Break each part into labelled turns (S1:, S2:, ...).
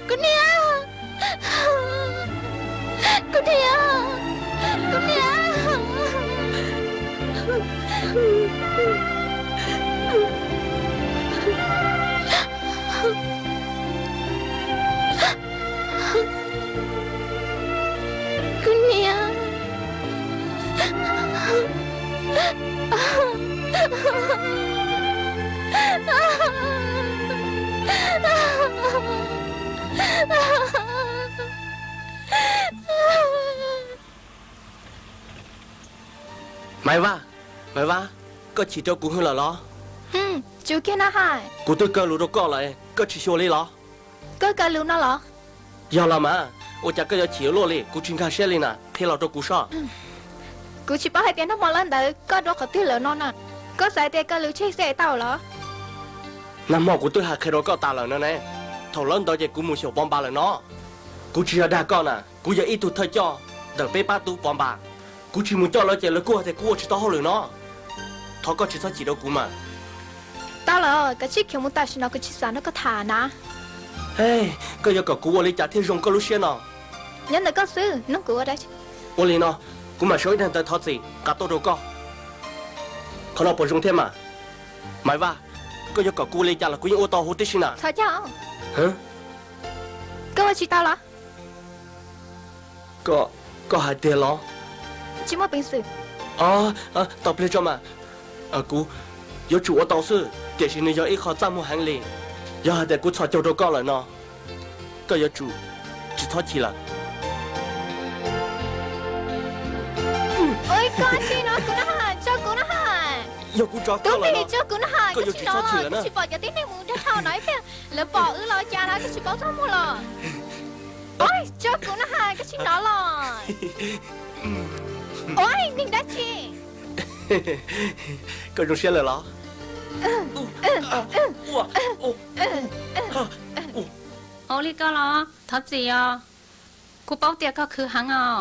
S1: Cô Nia Cô Nia Cô Nia Cô Nia
S2: Mày va có chỉ cho cũng hơn là lo
S1: Chú kia nó hại
S2: cũng tôi cơ lũ đâu có lại có chỉ số lấy lo
S1: Cơ lưu nó lọ
S2: giờ là mà tôi chắc cái chỉ lô đi cũng chuyên khai xe lên nè thế là tôi cũng sợ
S1: Cô chỉ bảo hai tiếng nó mò lên tới có đó có tiêu lỡ non à có giải tiền cơ lưu chết xe tao lọ
S2: nằm mò của tôi hạ khai đó có ta là nó này thầu lớn đó chỉ cũng muốn sửa bom ba là nó cũng chỉ là đa con à cũng giờ ít tụt thời cho đợi bé ba tụ bom ba cũng chỉ muốn cho nó chỉ là cô thì cô chỉ tao hơn rồi nó thọ có chỉ sao chỉ đâu cũng mà
S1: tao lọ cái chiếc kiểu muốn ta xin nó cái chiếc sáng nó có thả nè
S2: hey cái giờ có cô lấy trả thiên rong có lúc xưa nó
S1: nhân là có sư nó cứu ở đây
S2: 我哩喏，我嘛小一点在讨子，夹多少个？可能不中天嘛，买吧，个要搞鼓励家了，个要我到好的些呐。
S1: sao chứ
S2: hả?
S1: cơ chỉ tao lọ
S2: có hai tiền lo.
S1: chỉ một bình sự
S2: tao biết cho mà, cú, có chủ ở tao sư, để xin người có ít khó chăm một hành lý, có hai tiền cú cho đâu có lại nó, có có chủ, chỉ thoát chỉ là.
S1: ôi con chị nó cũng nó hại cho cũng nó hại
S2: Yo cú cho
S1: đúng
S2: có lại
S1: đi
S2: nó.
S1: cho cũng nó hại
S2: Có
S1: cái
S2: vô
S1: chị
S2: chỉ
S1: nó
S2: thoát chỉ là
S1: cái chị bỏ cho tiếng này muốn cho thao nói phê là bỏ lo cha nó cái chị bỏ xong một lò ôi cho cũng nó hại cái chị nó lò ôi mình đã chị
S2: Có dùng xe lại lo.
S3: ô li có lo thật gì à cô bảo tiệc có khử hàng à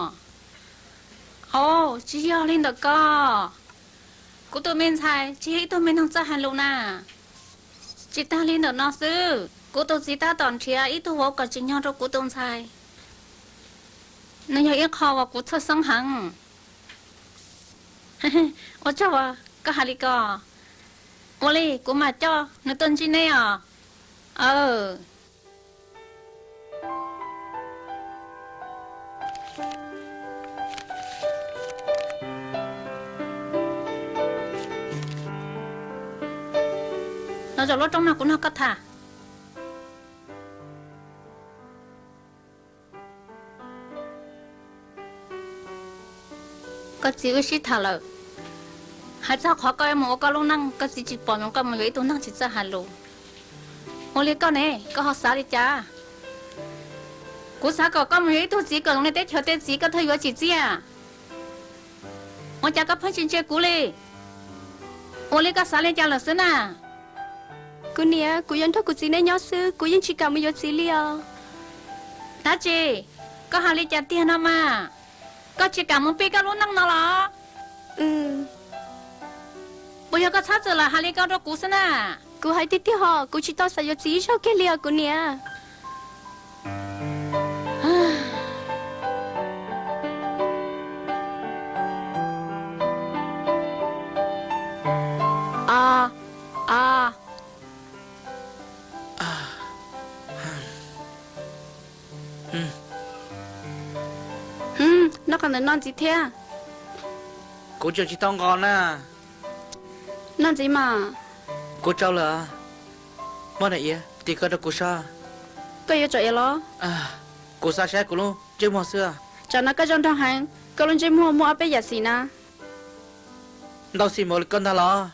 S3: ô chỉ yêu lên được co cô tụi mình xài chỉ tụi mình không cho hàng luôn nè chỉ ta lên được nó sư cô tụi chỉ ta toàn chia ít tụi vô cả chỉ nhau đâu cô tụi xài nó giờ ít khó và cô cho sống hàng ô cho à có hai li co ô li cô mà cho nó tên chi này à nó rồi trong nào cũng nó cắt thả có chịu xí thả lợ hai sao khó coi mà có lúc năng có gì chỉ bỏ nó có một cái tôi năng chỉ ra hà lù ô li con này có học sao đi cha cú sao có một cái tôi chỉ cần này tết chờ tết chỉ có thời gian chỉ à ô cha có phải chuyện chơi cú li ô li có sao lên cha là xí à
S1: cô nia cô dân thắc cô chị này nhỏ sư cô dân chỉ cầm một chút xí liao
S3: ta chị có hai ly trà tiền nào mà có chỉ cầm một pi cái lúa năng nào là bây giờ có sát rồi là hai ly cao đâu cũ xí à
S1: cô hay tí họ cô chỉ tao xài chút xí sao cái liao cô nia nó còn là non gì thế
S4: cô cho chị tao ngon à
S1: non gì mà
S4: cô cháu là món này ý thì có được cô sa
S1: có yêu trời lo
S4: cô sa sẽ cô luôn chơi mùa xưa
S1: cho nó có trong thằng hàng có luôn chơi mua bé giả xí na
S4: đâu xì một con ta lo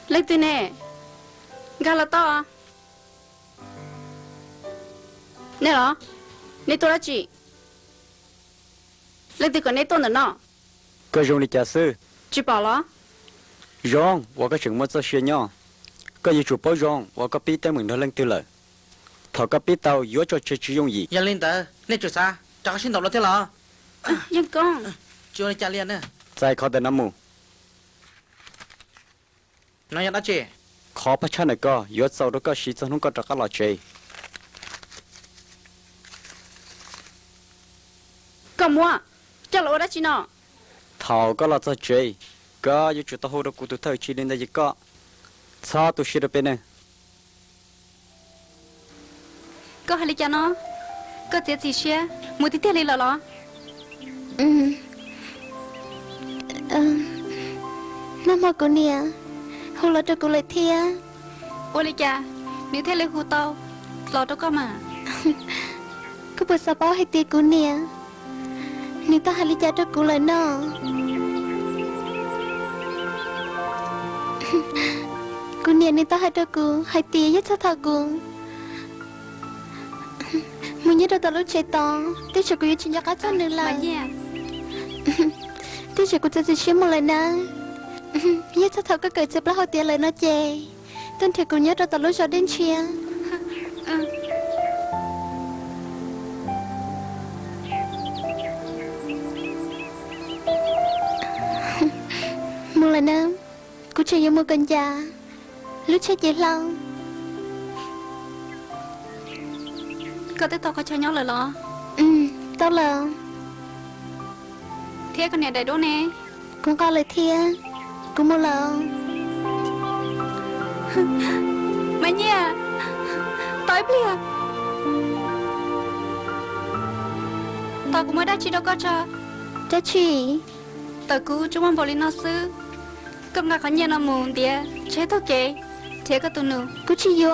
S1: lấy từ nè gà là to à nè đó nè tôi là chị lấy từ còn nè tôi nữa nọ
S5: có dùng đi trả sư
S1: chị bảo lo
S5: rong và cái chuyện mất cho xe nhau có gì chụp bao rong và có biết tới mình nó lên từ lời thọ có biết tao yếu cho chơi sử dụng gì
S4: giờ lên tới nên chỗ xa chắc xin đọc là thế là
S1: dân con
S4: chưa trả liền nữa
S5: tại khó để nắm mù
S4: nó nhận đã chị
S5: ขอพระชาหน่อยก็ยศเสาแล้วก็ชีจนุ่งก็จะก็หล่อเจ
S3: có mua cho lỗ đó chị nó
S5: เท่าก็หล่อจะเจก็อยู่จุดตะหูดกูตัวเธอชีลินได้ยี่ก็ซาตัวชีระเป็นเนี่ย
S3: có hay cho nó có tiết gì xe mua tí tiết đi là lo
S1: Ừ. Năm mò cô nè. Hôm lo cho cô lại thia.
S3: ôi lý cha nếu thế lấy hù tao lo đâu có mà
S1: Cô bật sao bao hay tì cô nè. Nếu tao hay lý cha cho cô lại nó. Cô nè nếu tao hay cho cô hay tì nhất sao thà cô. Mình nhớ đâu tao lúc chạy to. Tiếc cho cô yêu chuyện cho cá cho nữa
S3: mà
S1: là.
S3: nha
S1: Tiếc cho cô cho chị xem một lần nè. Nhất sao thà có cởi chụp lá hồi tiền lời nó chê. Tên thì cô nhớ đâu tao lúc cho đến chia. Một lần nữa, cô chơi với một con già. Lúc chơi dễ lâu.
S3: có tới tao có cho nhau lời lo
S1: Tao là
S3: thế con này đầy đô nè
S1: con coi lời thia. Cô mua là
S3: mà nha tới bia tao cũng mới đã chỉ đâu có cho
S1: cha chị.
S3: tao cứ chúng mình bỏ lên nó sư cầm ngà khó nhà nó mù tía chế tao kể thế có tụi nữ
S1: Cô chị vô.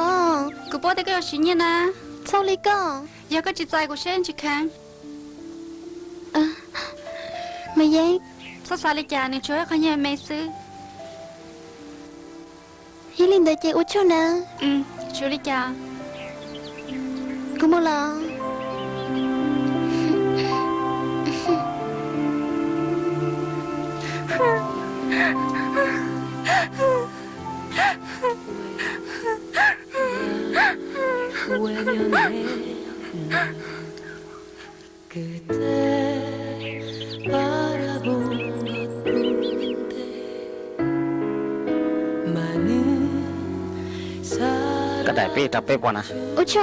S3: cứ bỏ tới cái gì nha nè
S1: Sao lấy con?
S3: giờ có chị trai của sen chị khang
S1: Mày dây.
S3: sao sao lại chả nên chơi khó nhà mẹ sư
S1: Hi linh đợi chị út cho nè.
S3: chú đi chả
S1: Cô mua là
S6: 외면해 그때 바라본 것뿐인데 많은 사랑
S5: ก็ได้เป้ตับเป้ปอนะ
S1: út cho.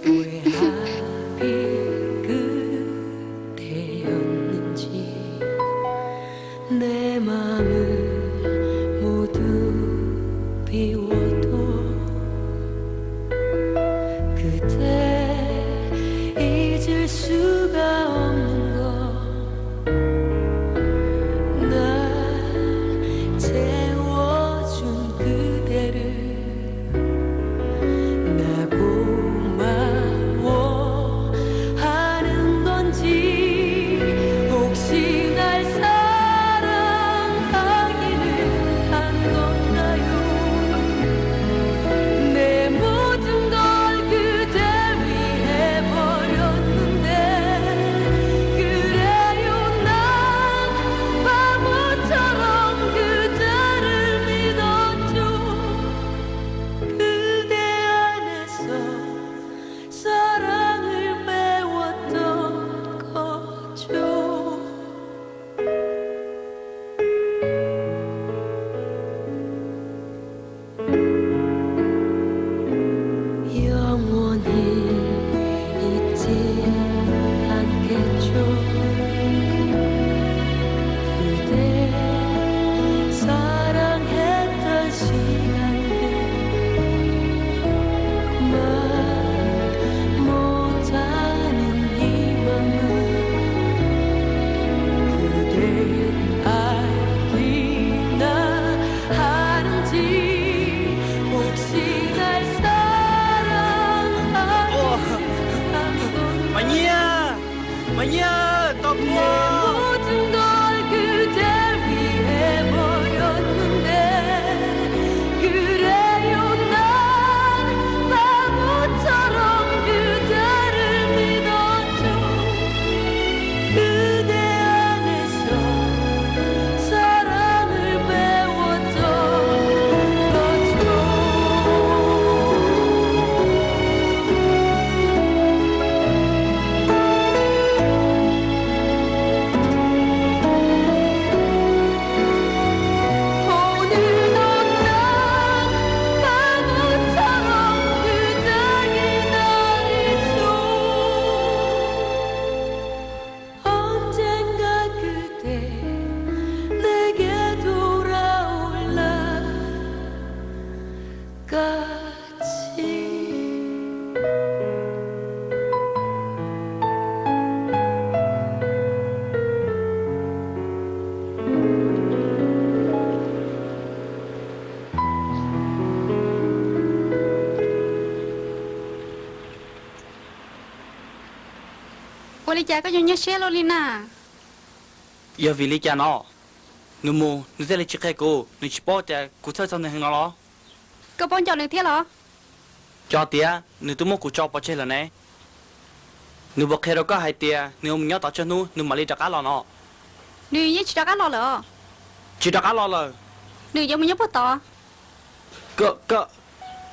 S6: 왜 하필 그때였는지 내 맘을 모두 비워도 그대 잊을 수가 없는 걸 날 채워준 그대를 나 고마워하는 건지 혹시 날 사랑하게
S3: lý cha có dùng nhớ xe luôn đi nè.
S4: Giờ vì lý cha nó nụ mù nụ sẽ lấy chiếc khai cô nụ chỉ bỏ cha cô chơi xong này hàng nó
S3: Có bọn cho được thế hả?
S4: cho tía nụ tôi mua cô cho bỏ chơi là nè nụ bỏ khai đâu có hai tía nụ ông nhớ tao cho nụ mà lấy trả cá lò nó
S3: Nụ nhớ chỉ cho cá lò lỡ.
S4: chỉ trả cá lò là
S3: Nụ giống nhớ bớt to.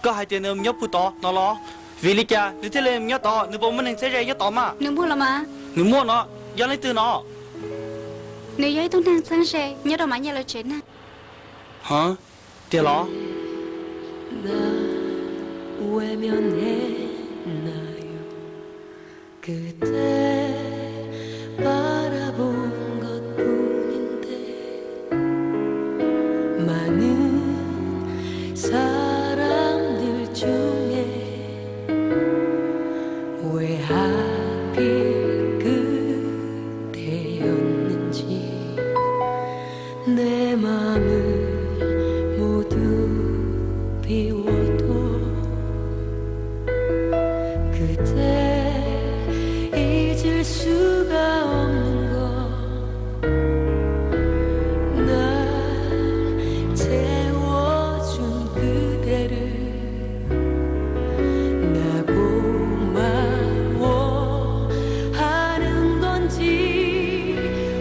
S4: có hai tía nụ nhớ phụ to nó lo vì lý cha nụ thế lên nhớ to nụ bỏ mình sẽ ra nhớ to mà
S3: Nụ mua là mà.
S4: nụ mua nó giờ lấy từ nó
S3: Nụ giấy tôi đang sáng xe nhớ đâu mà nhớ lời chuyện nè.
S4: hả tía lo
S6: 나 외면했나요 그때 바라본 것뿐인데 많은 사람들 중에 왜 하필 그대였는지 내 맘을 모두 비워도 그대 잊을 수가 없는 걸 날 채워준 그대를 나 고마워하는 건지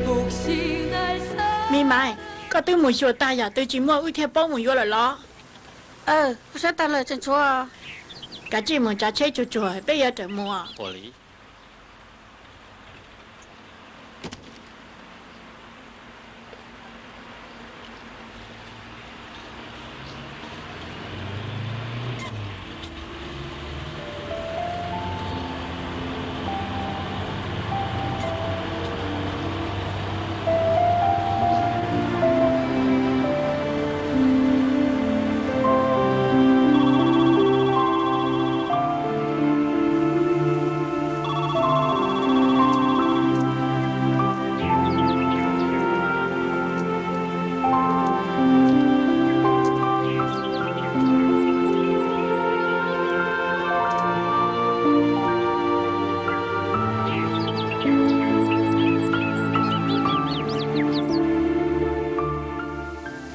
S6: 혹시 날
S7: Mi Mai, có tôi muốn sửa ta giờ tôi chỉ mua ưu theo bông muốn vô là lo.
S3: Có sẽ ta lời chân chúa.
S7: Cả chỉ muốn trả chế chùa chùa, bây giờ trở mua.
S2: 玻璃。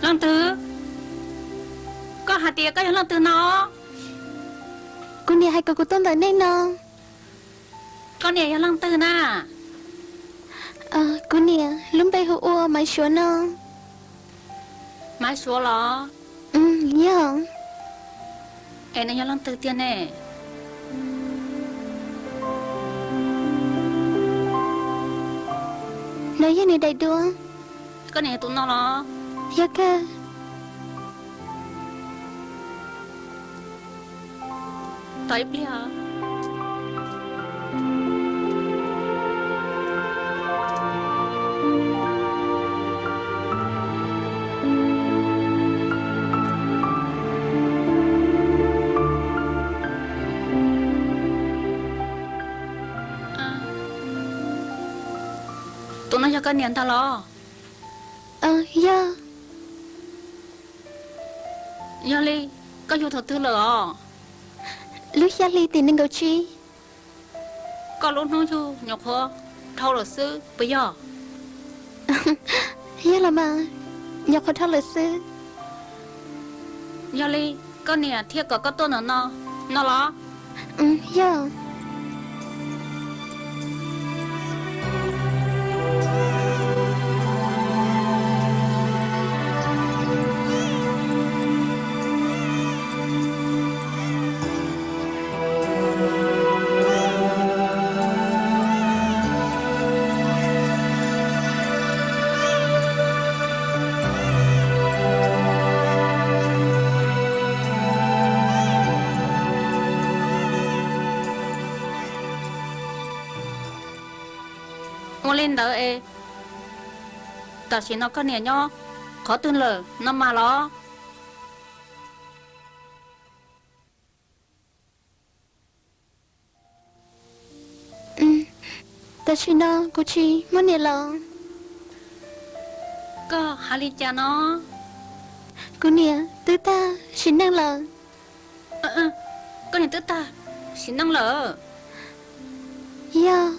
S3: Lần thứ. Có hạt tía có những lần thứ nó.
S1: Cô nè hay cô tôn tới nên nó.
S3: Con nè lần thứ nè.
S1: Cô nè lúc bây hữu ua máy số nó.
S3: Mai số lo.
S1: Nhớ.
S3: Em này lần thứ tiền nè.
S1: Nói như này đầy đua.
S3: Con nè tụi nó lo.
S1: Dạ cơ.
S3: Tới bây giờ. Tụi nó cho con niệm ta lo.
S1: Dạ.
S3: Giờ đi, có vô thật tư lỡ.
S1: Lúc gia ly thì nên cầu chi.
S3: Có lúc nó vô nhọc hơ, thâu là sư, bây giờ.
S1: Dạ là mà. Nhọc khó thao lời sư.
S3: Giờ đi, con nè thiệt có tôn ở nó lo.
S1: Dạ.
S3: Mua lên đỡ ê. Ta chỉ nó con nè nhó. Khó tin lờ, nó mà lo.
S1: Ta chỉ nó cô chi muốn nè lo.
S3: Có hà lý cha nó.
S1: Cô nè tư ta chỉ năng lo.
S3: Con nè tức ta. Xin năng lỡ.
S1: Dạ.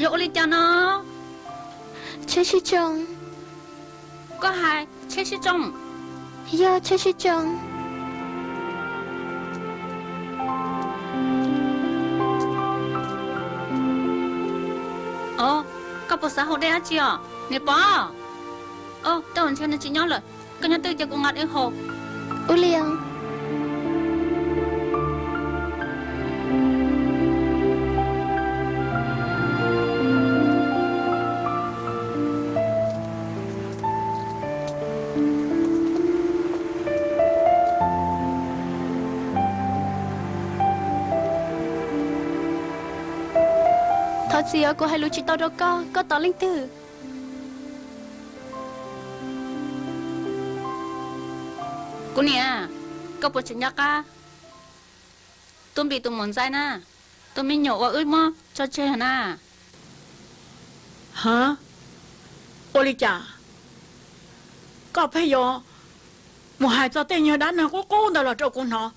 S3: 有我哩家呢，
S1: 车西中，
S3: 个还车西中，
S1: 要车西中。
S3: 哦，个不啥好的阿姐哦，你爸，哦，等完钱你几鸟了，跟人对着我压一号，
S1: 乌良，thọ gì cô hay lưu chỉ tao đâu có tao linh tử.
S3: Cô nè, có bộ chuyện nhắc à? Tôi bị tụi muốn dạy nè, tôi mới nhổ vào ướt mơ cho chơi hả nè.
S7: Hả? Ô lý chả? Có phải do một hai cho tên nhớ đá nào có cô đâu là cho con nó.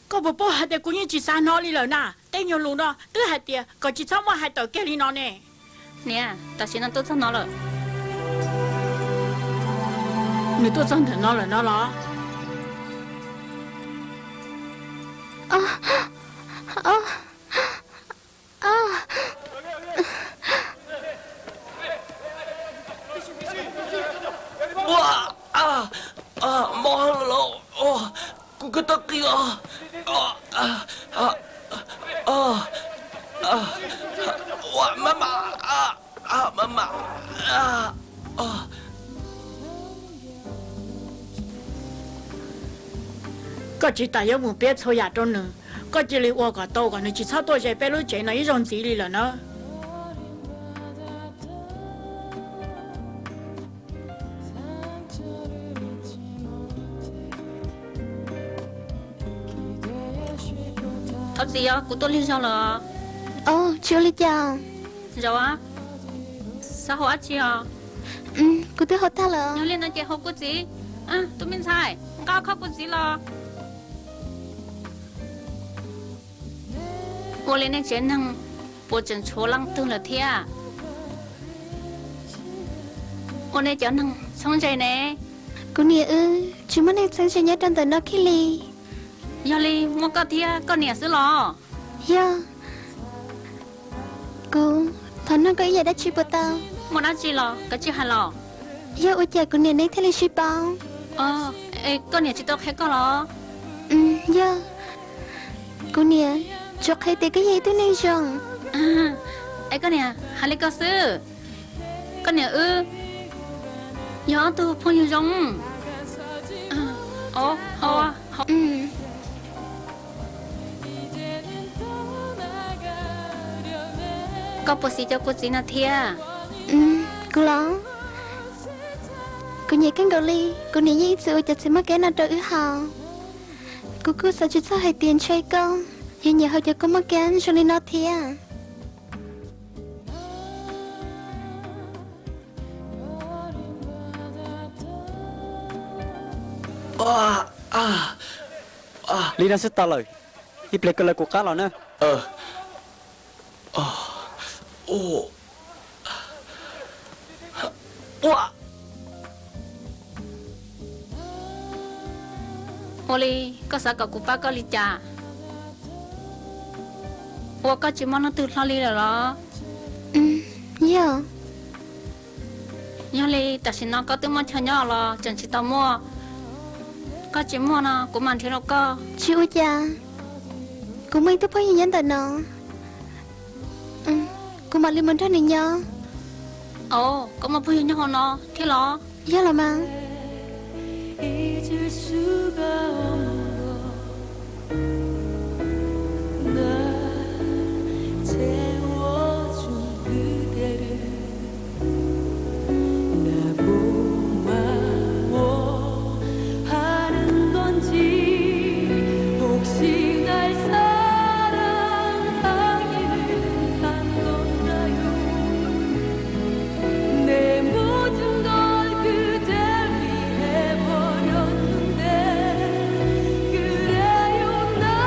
S7: Có bộ bố hai tên cũng như chỉ xa nó đi lời nè. Tên nhớ luôn đó, thứ hai tiền, có chỉ xong mà hai tờ kia đi nó nè.
S3: Nè, ta xin ăn tôi cho nó rồi.
S7: Nếu tôi xong thì nó là nó đó.
S2: Mau lo, cô cứ tao kia, mama, mama,
S7: có chỉ tại yêu một biết thôi nhà trong nữa, có chỉ li qua cả tàu còn chỉ sao tôi chạy bé lối chạy này giống gì đi là nó.
S3: Thật gì á, cô tôi liên sao là?
S1: Chưa lý chào.
S3: Rồi á? Sao họ chị à?
S1: Cô tôi hỏi ta là.
S3: Nhớ lên nói chuyện học cô gì? À, tôi mình sai, cao khóc cô gì là? Cô lên nói chuyện năng, bộ chân chỗ lăng tương là thế à? Cô này cho năng xong chạy nè.
S1: Cô nè chúng mình đang sang chơi nhớ trong tờ nó khi li.
S3: Giờ li mua cái thia con nè xứ lò.
S1: Dạ. Cô, thằng nó có ý gì đã chịu bữa tao.
S3: Mua đã chi lò, cái chi hà lò.
S1: Dạ, ôi trời, cô nè nấy thế là chịu bao.
S3: Con nè chỉ tao khé con lò.
S1: Dạ. Cô nè, cho khai tế cái gì tôi này rồi.
S3: Con nè, hà lấy cao sư. Con nè nhớ tôi phong yêu giống. Có bộ gì cho cô gì nào thia?
S1: Cô lo. Cô nhảy cánh đầu ly, cô nhảy dây sự cho xem cái nào đỡ hào. Cô cứ sao chút sao hay tiền chơi con, giờ nhà hơi cho cô mắc cái cho nên nó thia.
S5: Lý đang sức tao lời, ít lấy cái lời của cá rồi nè.
S3: Oli, có sao cả cụ ba có lý cha. Có chỉ mong nó tự lo lý rồi đó.
S1: Dạ.
S3: Nhớ lý, ta xin nó có tự mong cho nhỏ lo, chẳng chỉ tao mua. Có chỉ mua nó, cũng mang thế đâu có.
S1: Chị ơi cha. Cô mình tôi phải nhận tờ nó. Cô mà lên mình ra này nhớ.
S3: Có mà bây giờ nó, thế lo.
S1: Dạ là mà.
S6: 잊을 수가 없는 날 채워준 그대를 나 고마워하는 건지 혹시 날 사랑하기를 한 건가요 내 모든 걸 그댈 위해 버렸는데 그래요 난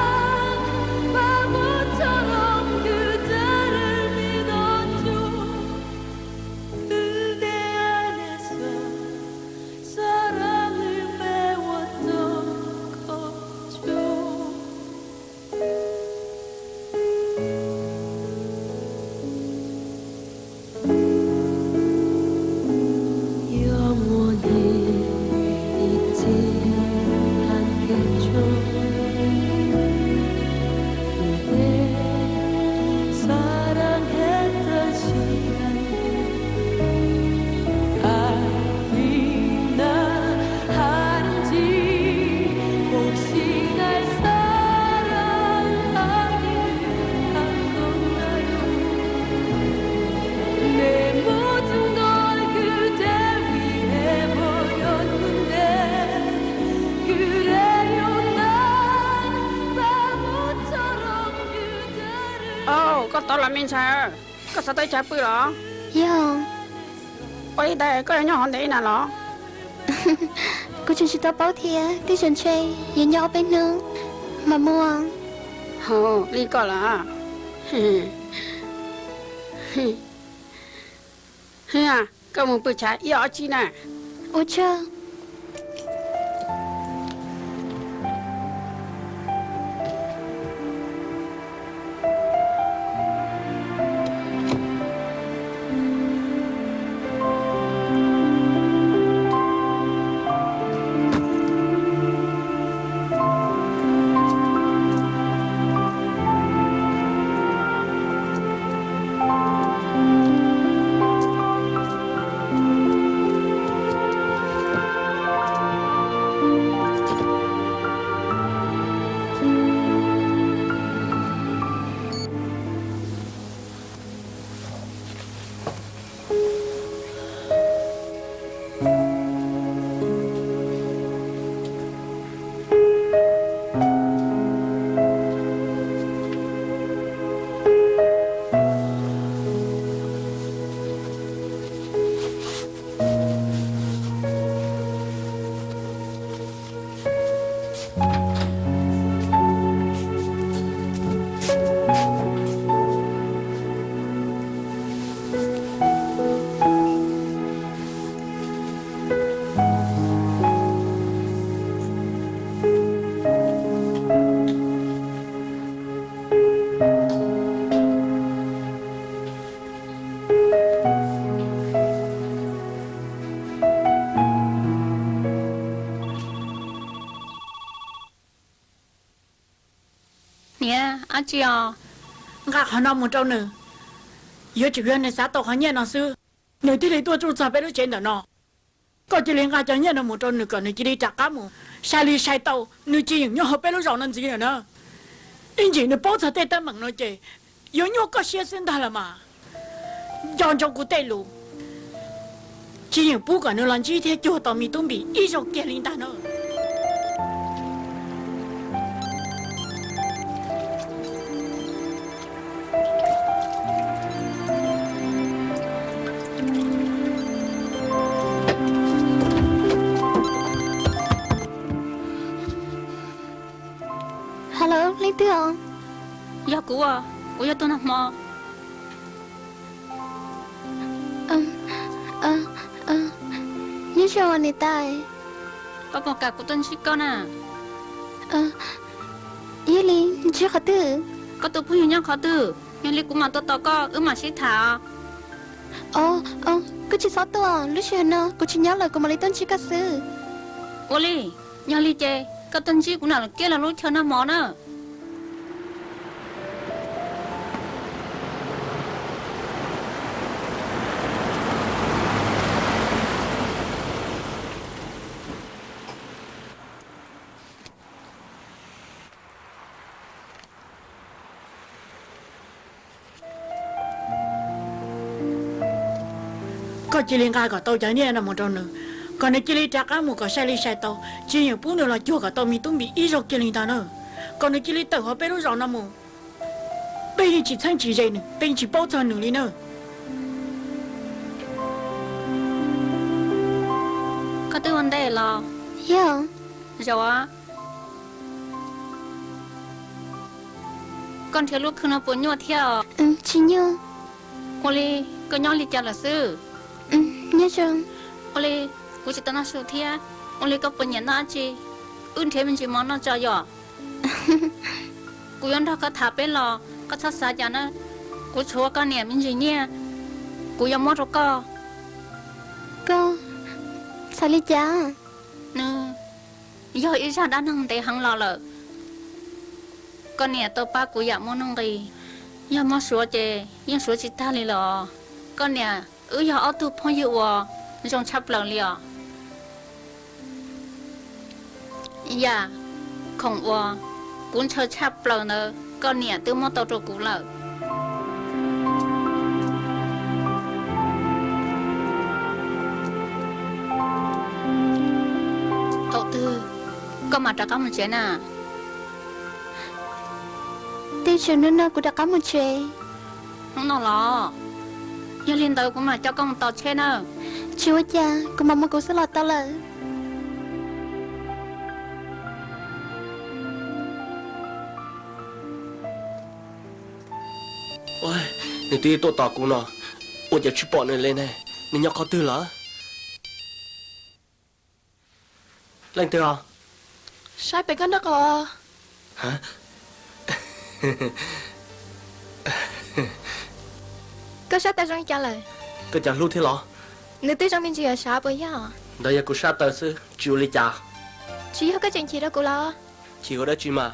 S7: mình sai có sao tới trái bự đó
S1: Yo,
S7: ôi đây có nhỏ hơn đấy nào đó
S1: cô chỉ tao bảo thia, tí chân chơi, giờ nhỏ bên nữa, mà mua.
S7: ồ đi có là à có một bữa trái nhỏ chi nè
S1: Ủa chưa?
S3: nè anh chị à
S7: ngạc họ nó một trâu nữa giờ chỉ viên này xã tộc họ nhẹ nó sư nếu thì lấy tôi trụ sở bên đó trên đó nó có chỉ liên ngạc cho nhẹ nó một trâu nữa còn nếu chỉ đi chặt cá mù sai đi sai tàu nếu chỉ những họ bên đó rõ nên gì nữa nữa anh chị nếu bao giờ tết tâm bằng nó chị giờ nhau có xe sinh ta là mà chọn cho cụ tết luôn chỉ những bố cả nó làm chi thế cho tao mi tung bị ít cho kia linh ta nữa
S1: Hello, Linh Tư không?
S3: giờ cũ à cũ giờ tôi nằm mò
S1: Nhớ cho anh này tài.
S3: có một cả của tôi chỉ con à
S1: Ý Linh, chưa có tử.
S3: có tôi phụ nhau khó từ nhưng lý của mà tôi có mà sĩ thả
S1: Cô chỉ 6 tuổi, lúc xưa nó, cô chỉ nhớ lời của mà lấy tên chỉ ca sư.
S3: ô lý nhà lý chê có tên chỉ của nào kia là lúc chơi nó mò nữa
S7: có chỉ liên ngạc có tàu chạy nhẹ nó một trâu nữa còn nếu chỉ đi chặt cá mù có sai đi sai tàu chỉ những bố nữa là chua cả tàu mi tung bị ít cho kia linh ta nữa còn nếu chỉ đi tàu họ bên đó rõ nó mù bây giờ chỉ thanh chỉ dây nữa bây giờ chỉ bao giờ nữa đi nữa
S3: có tôi vấn đề là
S1: Yo,
S3: rồi á con thiếu lúc khi nó bốn nhau theo
S1: chỉ nhớ.
S3: ô lý có nhau lý chả là sư
S1: Nhớ cho.
S3: ô lý cô chỉ tao nói sự thia ô lý có bốn nhận nó chi thế mình chỉ món nó cho giờ cô yên đó có thả bên lò có sát sát cho nó cô chúa con niệm mình gì nhé cô yên mót rồi co
S1: Cô, sao lý cha?
S3: nè giờ ý ra đã nâng để hăng lò lợ con nè tôi ba cô yên mót nâng gì giờ mót sửa chè yên sửa chỉ ta đi lò con nè giờ ở tu phong yêu à trong chắp lòng liền dạ không qua cũng chơi chắp lòng nữa con nè tôi mót tao rồi cũng lợ cậu tư con mà trả có một chuyện à
S1: Tiêu chuẩn nó cô đã có một chế.
S3: không nào lo giờ lên tới cũng mà cho con tọt trên nữa
S1: Chúa cha, cô mong cô sẽ lọt tao lời.
S2: ôi nên tí tôi tỏ cũng nó ôi giờ chỉ bỏ này lên này nên nhóc khó tư lắm lên tư à
S1: Sai phải con đó có.
S2: hả
S1: Có sao ta rong trả lời.
S2: cái chả lúc thế lọ
S1: Nếu tôi trong mình chỉ ở sao bây giờ.
S2: đây giờ cô sát tờ sư chịu lấy chả
S1: Chỉ có cái chuyện gì đó cô lo.
S2: chỉ có đó chỉ mà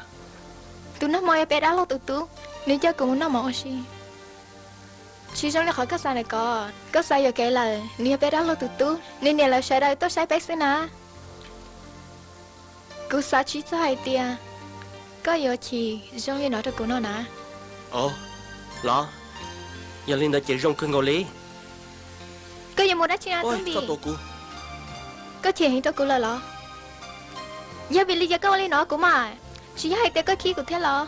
S1: Tụi nó mời bé đã lo tụi tú. Nếu cho cùng nó mò gì. Chỉ trong là khỏi có sai này có sai giờ kể là nếu bé đã lo tụi tú. Nên nè là sai đây tôi sai bé xí nà. Cô sao chỉ cho hai tia. Có giờ chỉ trong như nói cho cô nó nà.
S2: ồ lọ giờ lên đã chỉ rong cưng ngồi lý
S1: Có giờ mua đá chi nào
S2: ôi
S1: tôi bị.
S2: sao tôi cú
S1: Có chuyện hiện cho cô là lo. Giờ bị lý do có lý nó của mà. Chỉ hai tia có khi của thế lo.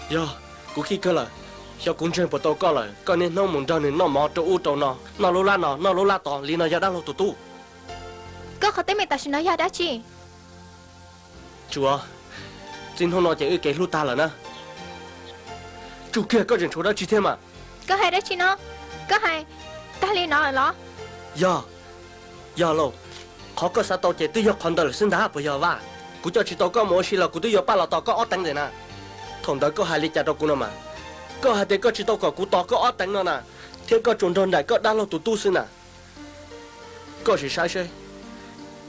S2: giờ cú khi cơ là sao cũng chơi bộ tàu có là có nên nó muốn cho nên nó mò cho u tàu nó lô la tỏ lý nó giờ đang lo tụt tu
S1: Có khó tới mày ta xin nói ra đã chi.
S2: chúa xin hôm nào chỉ cái lúc ta là nè chú kia có chuyện chỗ đó chi thêm mà
S1: Có hai đó chi nó. Có hai. Ta lý nó là lo.
S2: giờ lâu khó có sao tàu chỉ tôiយកcon đời sinh đá bây giờ va cú cho chỉ tàu có mỗi xí là cú tôiយកba là tàu có ót đánh rồi nè thằng đó có hai lý cha đâu cú nào mà có hai đứa có chỉ tàu có cú tàu có ót đánh nữa nè thế có trốn trốn đại có đang lo tụt tu xin nè có gì sai sai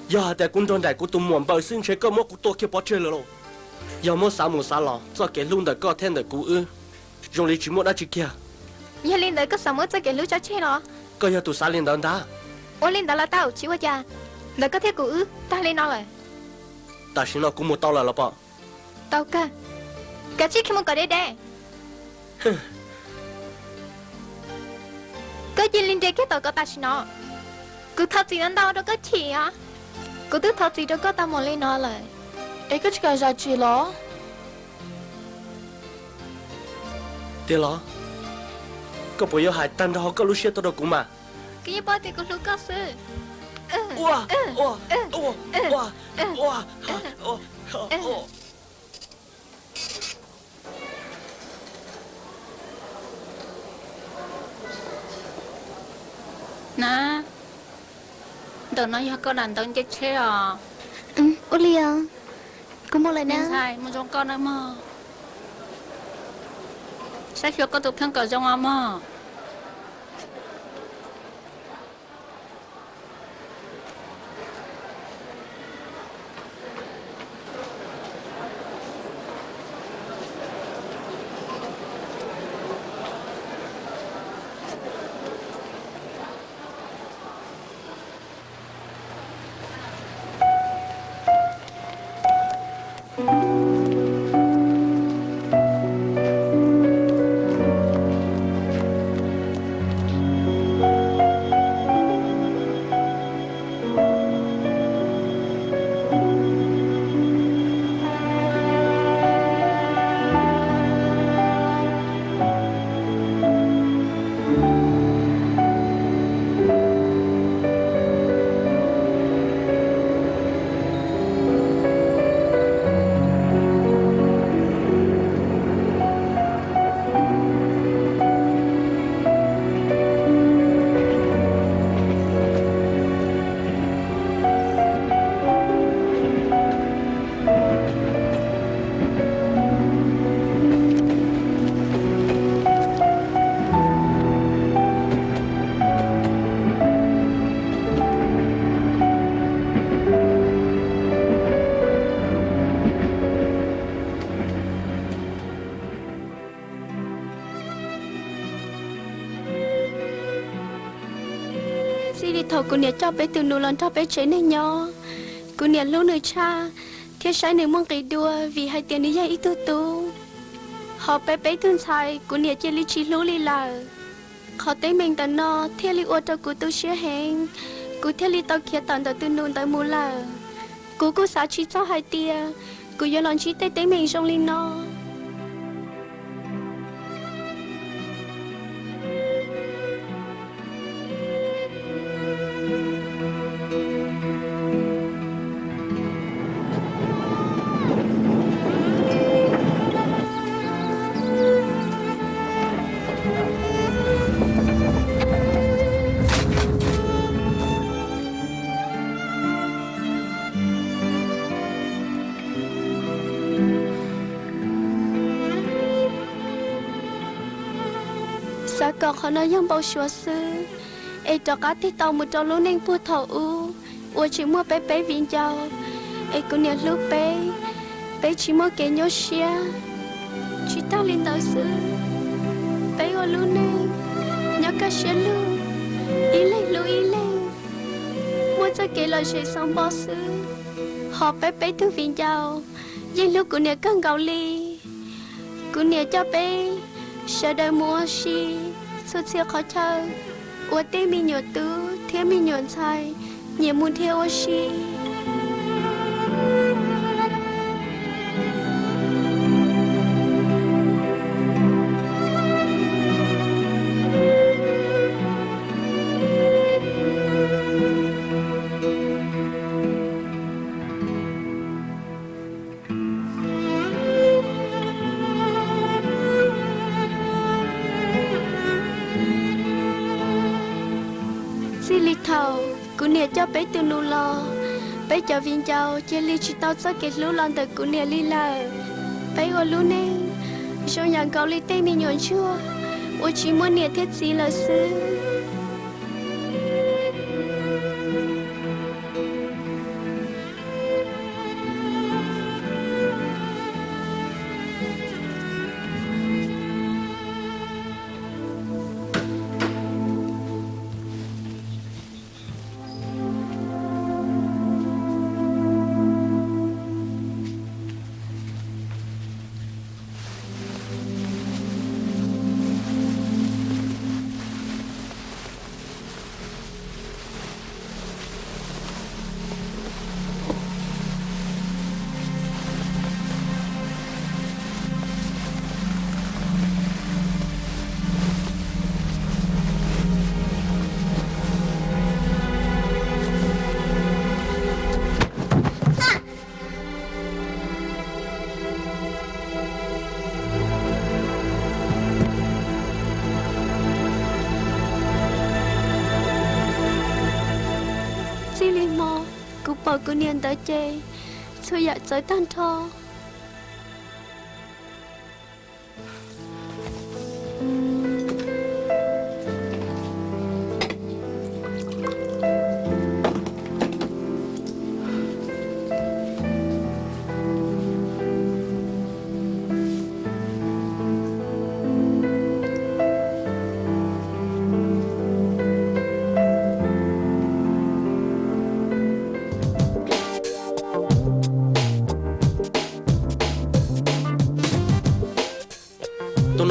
S2: giờ tại quân trốn đại cú tụi muốn bơi xin chơi có một cú to kia bỏ chơi rồi giờ một xã lò cho cái luôn đời có thêm đời cú ư dùng lý chỉ một đã chỉ kia
S1: Giờ lên tới có sao mới cho cái lũ cho chết nó.
S2: có giờ tụi xã lên đó đã
S1: Ôi lên đó là tao chỉ qua cha. Là có thể cụ ư. Ta lên nó rồi.
S2: ta xin nó cũng một tao là bỏ
S1: Tao cả. Cả chiếc khi muốn có đây đây. Có gì lên đây cái tao có ta xin nó. Cứ thật gì nó đâu có chỉ á. Cứ tức thật gì đâu có tao muốn lên nó rồi. Ấy có cái ra chỉ lo.
S2: tiếc lo có bây giờ hai tan đó có lúc xưa tôi đâu cũng mà
S1: Cái gì bao thì có lúc có sự.
S2: wow wow wow wow wow wow
S3: nè đừng nói cho con đàn tông chết chết à
S1: Olia. Cô mua lại
S3: nên
S1: nè.
S3: sai một trong con nữa mà sẽ cho con tụt thân cờ trong ông mà
S1: Thầu cô nè cho bé từ nụ lần cho bé chế này nhỏ. Cô nè luôn nơi cha. Thế sai này mong cái đua vì hai tiền đi dạy ít tu. Họ bé bé thương xài cô nè chơi lý trí lũ lý là. Họ tới mình tận nó thế lý ô cho cô tu xế hẹn. Cô thế lý tao kia tận từ nụ tới mù là. Cô xá chỉ cho hai tia. Cô yêu lòng chỉ tới mình trong lý nó. có khó nói yang bao xua sư ai cho cá tí tàu một trâu lúa nên bút thầu u chỉ mua bé viên giàu ai cũng nhớ lúc bé chỉ mua cái nhớ xia chỉ tao lên tàu sư bé ở lúa nên nhớ cả xia luôn ý lên mua cho cái lời sẽ xong bao sư họ bé thứ viên giàu nhưng lúc cũng nhớ cơn gạo ly cũng nhớ cho bé sợ đời mua xì suốt xia khó chơi ủa tê mi nhột tứ thiếu mi nhột sai nhiều muốn theo ô xì cú nè cho bé từ nụ lò bé cho viên châu chơi li chỉ tao cho cái lú lon từ cú nè li lờ bé gọi lú nè sau nhà cậu li tê mi nhọn chua ô chỉ muốn nè thiết gì là sư bỏ cô niên tới chơi tôi dạ tới tan thô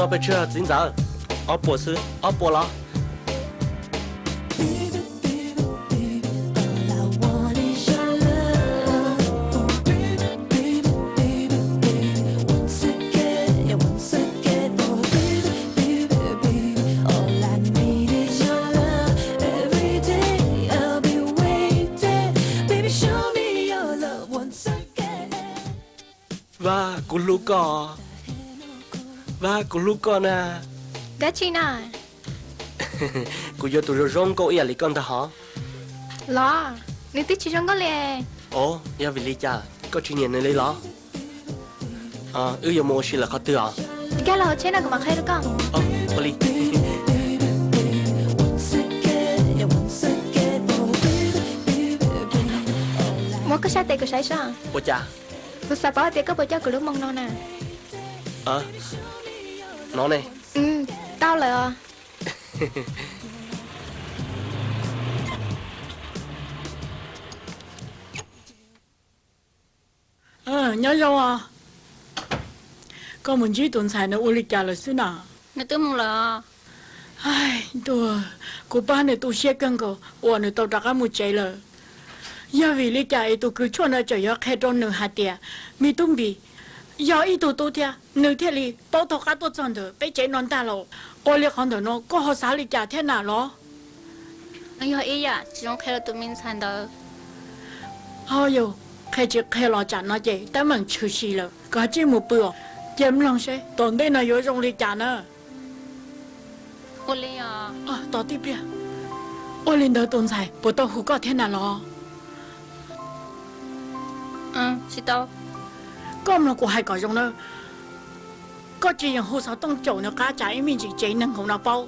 S2: nó bị chưa dính giờ ở bộ sư ở bộ lo và của lũ cò và của lúc con à
S1: đã chi nào
S2: của giờ tụi rong cô ý là con ta hả
S1: lo nếu tí chỉ rong có lẽ
S2: ồ giờ vì lý cha có chuyện gì nên lấy lo giờ mua xí là khó tiêu à
S1: cái là chế nào của mặt hay đó con
S2: có lý
S1: mua cái sao tiền của sai sao
S2: bố cha
S1: tôi sao bỏ tiền có bố cha của lúc mong non nè
S2: nó này
S1: tao là
S7: nhớ đâu à con mình chỉ tuần xài nó u lịch cả là xí nào
S3: nó tôi mong là
S7: ai tôi cô ba này tôi sẽ cần cô ủa này tôi đã có một chạy rồi giờ vì lịch cả tôi cứ cho nó chạy ở khai trôn nửa hạt tiền mi tung bị giờ ít tôi thia nửa thế li bao thọ cả tôi chọn được bây giờ non ta rồi ô liệt con nó có họ xả lịch cả thế nào đó
S3: anh hỏi ý à chỉ trong khai là tụi mình thành đó
S7: ôi yo khai chỉ khai lo chả nó vậy ta mình chịu xì rồi có chỉ một bữa chém lòng xe tổn đây là yếu trong lịch cả nữa
S3: ô li à
S7: tao tiếp đi ô lên đó tổn xài bữa tao hú có thế nào đó
S3: chị tao
S7: con nó của hai cỏ trong đó có chỉ yang hồ sao tông chậu nó cá trái mình chỉ chế năng không nào bao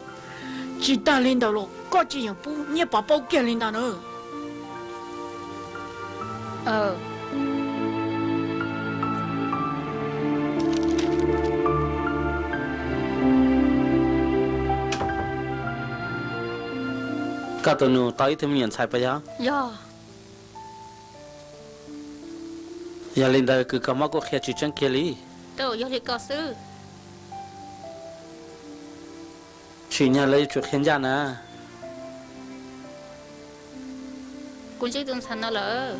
S7: chỉ ta lên đầu lo có chỉ hiểu bố nhớ bảo bố kia lên đầu nữa
S4: cả tụi nó tới thêm nhận sai bây giờ
S3: do
S4: giờ lên đây cứ cầm máu có khía chỉ chân kia đi
S3: đâu do đi có sư
S4: chỉ nhà lấy chuột khen ra nè
S3: cũng chỉ từng thành nó lỡ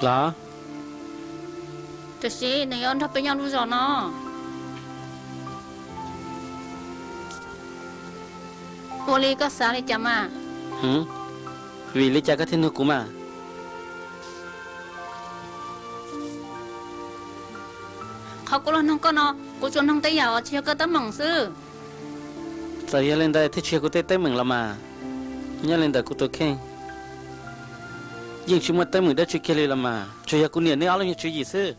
S4: là
S3: từ khi này ông thắp bên nhau luôn rồi nó ô li có sao đi chăm à
S4: vì lấy cha cái thiên nước của mà
S3: เขาก็ร้องก็เนาะกูจนทั้งเตี้ยเชียวก็ต้องมั่งซื้อ
S4: giờ giờ lên đây thích chơi của tết mình là mà nhớ lên đây của tôi khen nhưng chúng mà tết mình đã chơi kia là mà chơi của niệm nữa áo lên chơi gì chứ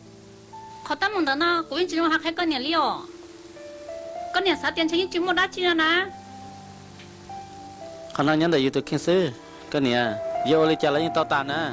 S3: เขาตั้งมึงแต่เนาะกูยังจีนมาหักให้ก็เนี่ยเลี้ยวก็เนี่ยสาเตียนใช้ยังจีนหมดได้จีนนะ
S4: khả năng nhắn đây tôi khen chứ cái này giờ lấy cha lấy những tao tàn à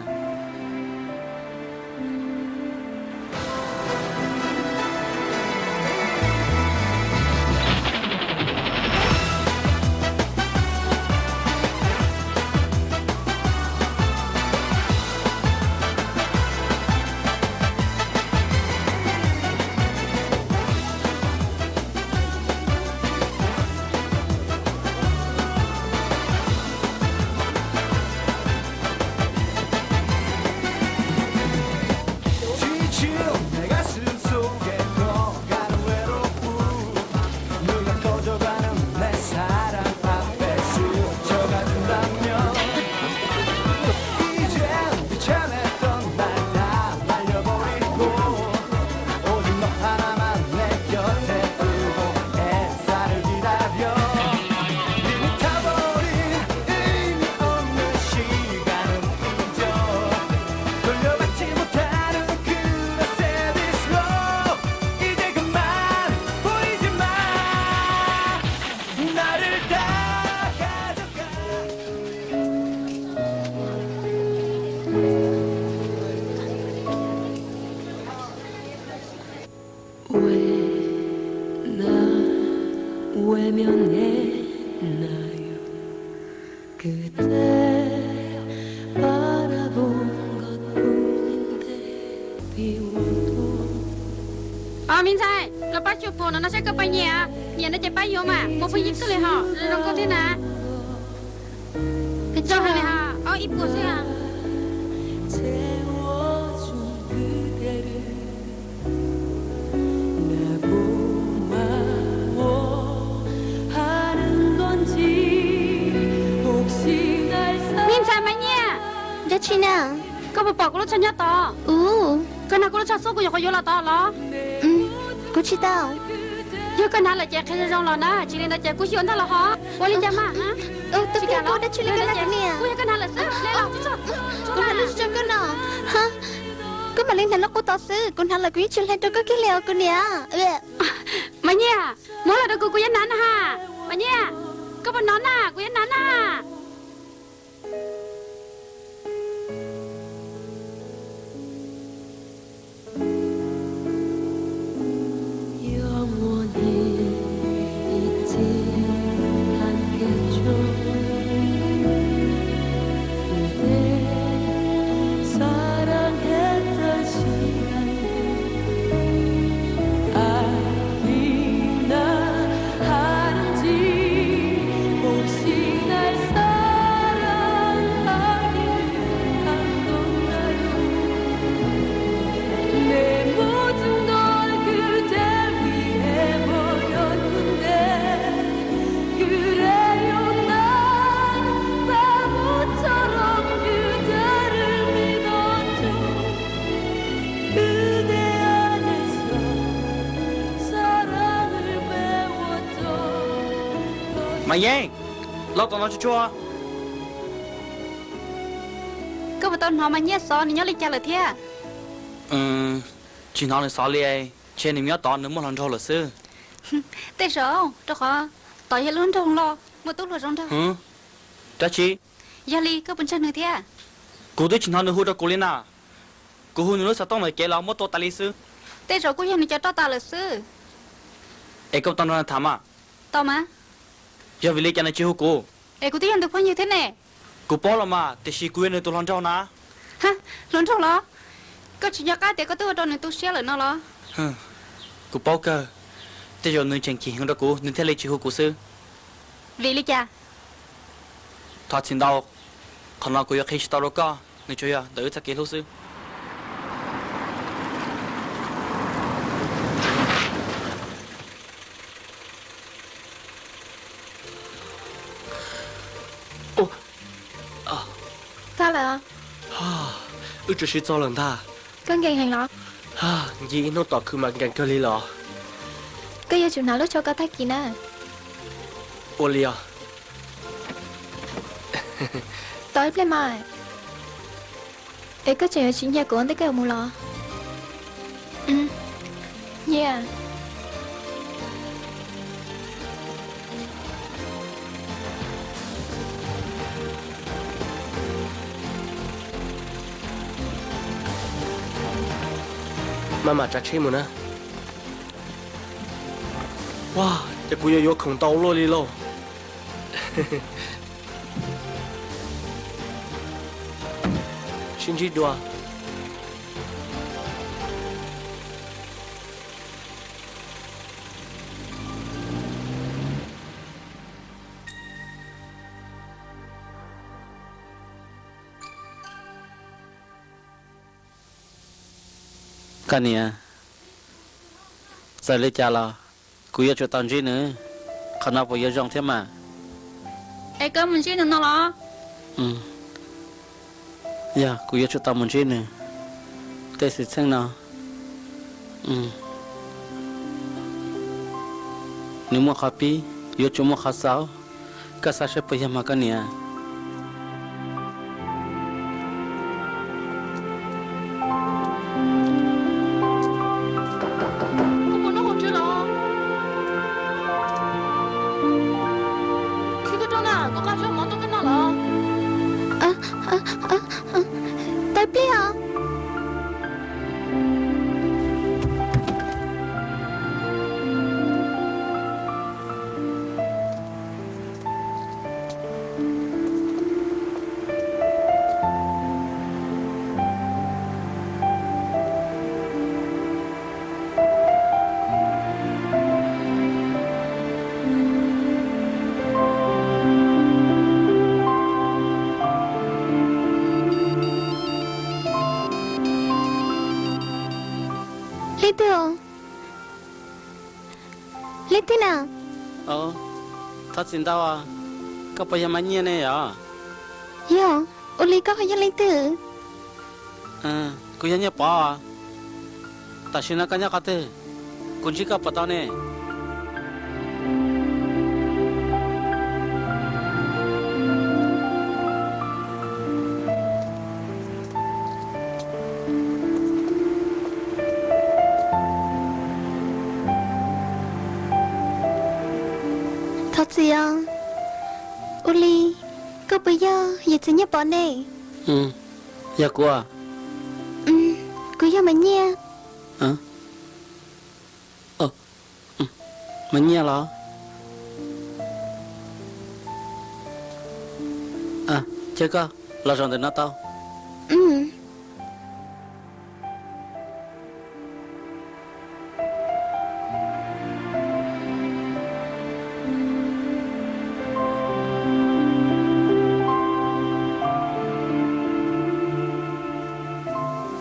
S6: 외면했나요 그대 바라본 것뿐인데 비워도
S1: Minh Sai, cái bác chụp phone nó sẽ có bao nhiêu? Nhà nó chạy bao nhiêu mà? Một phần giúp cái này hả? Rồi có thế nào? Cái cho này hả? Ít của xe hả?
S6: 채워준 그대를 나 고마워하는 건지 혹시 날
S1: Minh Sai mà nha.
S8: Dạ chị nào?
S1: Có một bỏ của nó chân nhá to. Cái nào của nó chân số của nó là to đó.
S8: Cô chị tao.
S1: Giờ cái nào là chạy khai ra rồi nè, chị nên là chạy của chị đó là hả? Qua lên chăm à?
S8: Tôi biết cô đã chơi cái này nè.
S1: Cô cái nào là sao? Lên nào chứ sao?
S8: Cô nào là chơi cái nào? Hả? Cứ mà lên thành lúc cô tao sư, cô nào là quý chơi lên tôi có cái lèo cô nè.
S1: Mà nha, mỗi lần cô yên nán ha. Mà nha, có bạn nón à, cô yên nán à.
S6: 영원히 잊지 않겠죠 그대 사랑했던 시간들 아니나 하는지 혹시 날 사랑하길 한 건가요 내 모든 걸 그대 위해 버렸는데 그래요 난 바보처럼 그대를 믿었죠 그대 안에서 사랑을 배웠죠
S4: mày nghe lo tao nói cho chua
S1: Có một tuần họ mà nhé so thì nhớ lịch trả lời thế.
S4: chỉ nói là sao liền trên niệm nhớ tao nữa một lần thôi là sư
S1: Tại sao? Đâu khó.
S3: ต่อยล้นทงรอมาตุ้งหลดรองเธอ
S4: đã chi
S3: ยาลีก็เป็นเช่นนึงเทีย
S4: cô tôi chỉ nói được hú đó cô lên à cô hú nữa sao tao mày kéo lão mất tổ tài lý sư
S3: แต่เรากูยังไม่จะต่อตาเลยซื้อ
S4: ấy câu tao nói thảm à
S3: ต่อมา
S4: giờ vì lấy cái này chưa hú cô
S3: เอ้กูที่ยังตัวพ่ออยู่ที่ไหน
S4: cô bỏ là mà để xí quên nữa tôi làm cho na
S3: ฮะล้นทงรอก็ชิยาก้าแต่ก็ตัวโดนหนึ่งตัวเสียเลยเนาะเหรอ
S4: cô bỏ cơ để giờ nơi chẳng chỉ hướng đó cô nên thế lấy chưa hú cô sư
S3: ลีลิจ้า
S4: thoát xin đau còn là cô yêu khi tao đâu có nên chơi à đỡ chắc kế lúc sư
S1: sao lại
S2: chỉ是做人他
S1: con ghen hành lọ
S2: gì nó tỏ cứ mà gần cơ li lọ
S1: cái giờ chịu nào lúc cho con thấy kỹ nè
S2: ô li à
S1: tới lên mà ấy có chuyện chuyện nhà của anh tới cái mù lọ yeah
S2: mà chắc chắn muốn á wowจะกูจะยกของเตาโลลีโล xin chỉ đùa
S4: cái này à giờ lấy cha là cô yêu cho tao gì nữa khả năng bây giờ rong thế mà
S3: ไอ้ก็มันชื่อหนึ่งเนาะเหรอ
S4: dạ cô yêu cho tao một gì nữa để sự xem nào nếu mà khá pi yêu cho mà khá sao cái sao sẽ bây giờ mà cái này à
S8: tới biết hả Lý tưởng Lý thế nào
S4: thật xin tao à có bây giờ mà nhiên này à
S8: Yo Ô Lý có phải cho Lý tử
S4: cô nhớ nhớ bỏ à ta xin nó cái nhớ cái thứ cô chỉ có bắt tao nè
S8: Thật gì à Ô Lý Có bây giờ Giờ sẽ nhớ bỏ nè
S4: dạ cô à
S8: Cô giờ mà nhé
S4: mình nhớ là chơi cơ là rồi thì nó tao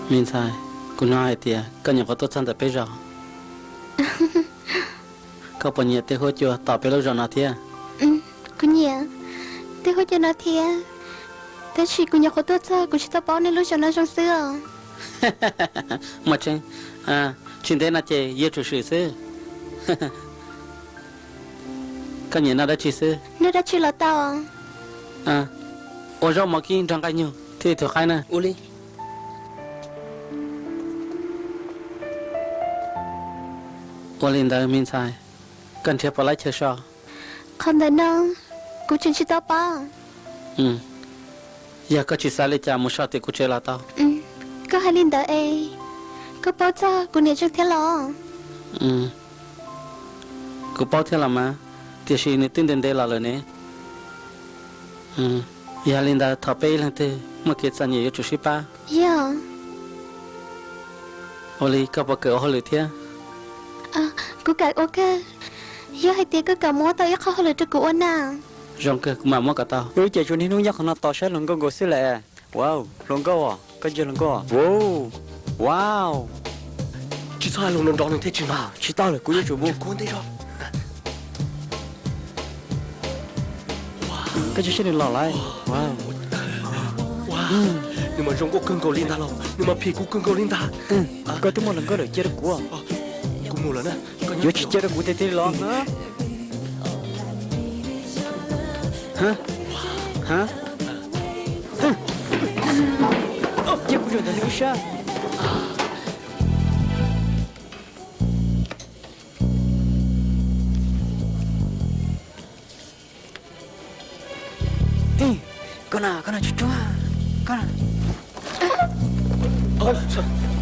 S4: mình sai cô nói thì cái nhà có tốt hơn tại bây giờ có bao nhiêu tiền hỗ trợ tạo bây giờ nào thì
S8: Cô nhớ Thế hỗ trợ nó thì Thế chỉ cô nhớ có tốt cho Cô chỉ ta bỏ nên lúc cho nó trong xưa
S4: mà chứ chuyện thế nào chị yêu chủ sự xưa cái nhà nào đã chỉ xưa
S8: Nó đã chỉ là tao
S4: ở trong mà kia trong cái nhiều thì thuộc hai nè
S2: Uli
S4: Uli đó mình sai cần thiết phải lấy chơi sao
S8: Không thể nào Cô chuyện chỉ tao ba
S4: giờ có chỉ sai lấy cha một sao thì cô chơi là tao
S8: Có hai linh đợi ấy Có bao giờ cô nhớ trong thế lo
S4: cô bao thế là mà thì chỉ nên tin đến đây là lời nè giờ linh đã thọ bê lên từ mà kia sao nhiều chút xíu ba
S8: Dạ
S4: Oli có bao cỡ hồi thế
S8: Cô cả ok Giờ hai tiếng có cả mua tao khó hơn cho cô anh à
S4: rong cơ mà mua cả tao
S5: Ui chạy chuột nó nhắc nó to sẽ lần con gỗ xí lẹ. Wow, lần con à, cái gì lần con à? Wow, wow.
S2: Chỉ sao luôn đón lên thế chứ nào?
S5: Chỉ tao là cú yêu chủ bu.
S2: Cuốn thế rồi.
S5: Cái gì sẽ được lò lại? Wow.
S2: Wow. Nhưng mà rong có cưng cầu linh ta đâu? Nhưng mà phi cú cưng cầu linh ta.
S5: Có tôi một lần có được chơi được cú à?
S2: Cú mua lần á.
S5: Yo chỉ chơi được cú thế lo. Hả? Hả? Chơi cú rồi thì sao? Con nào chú chú à? Con nào?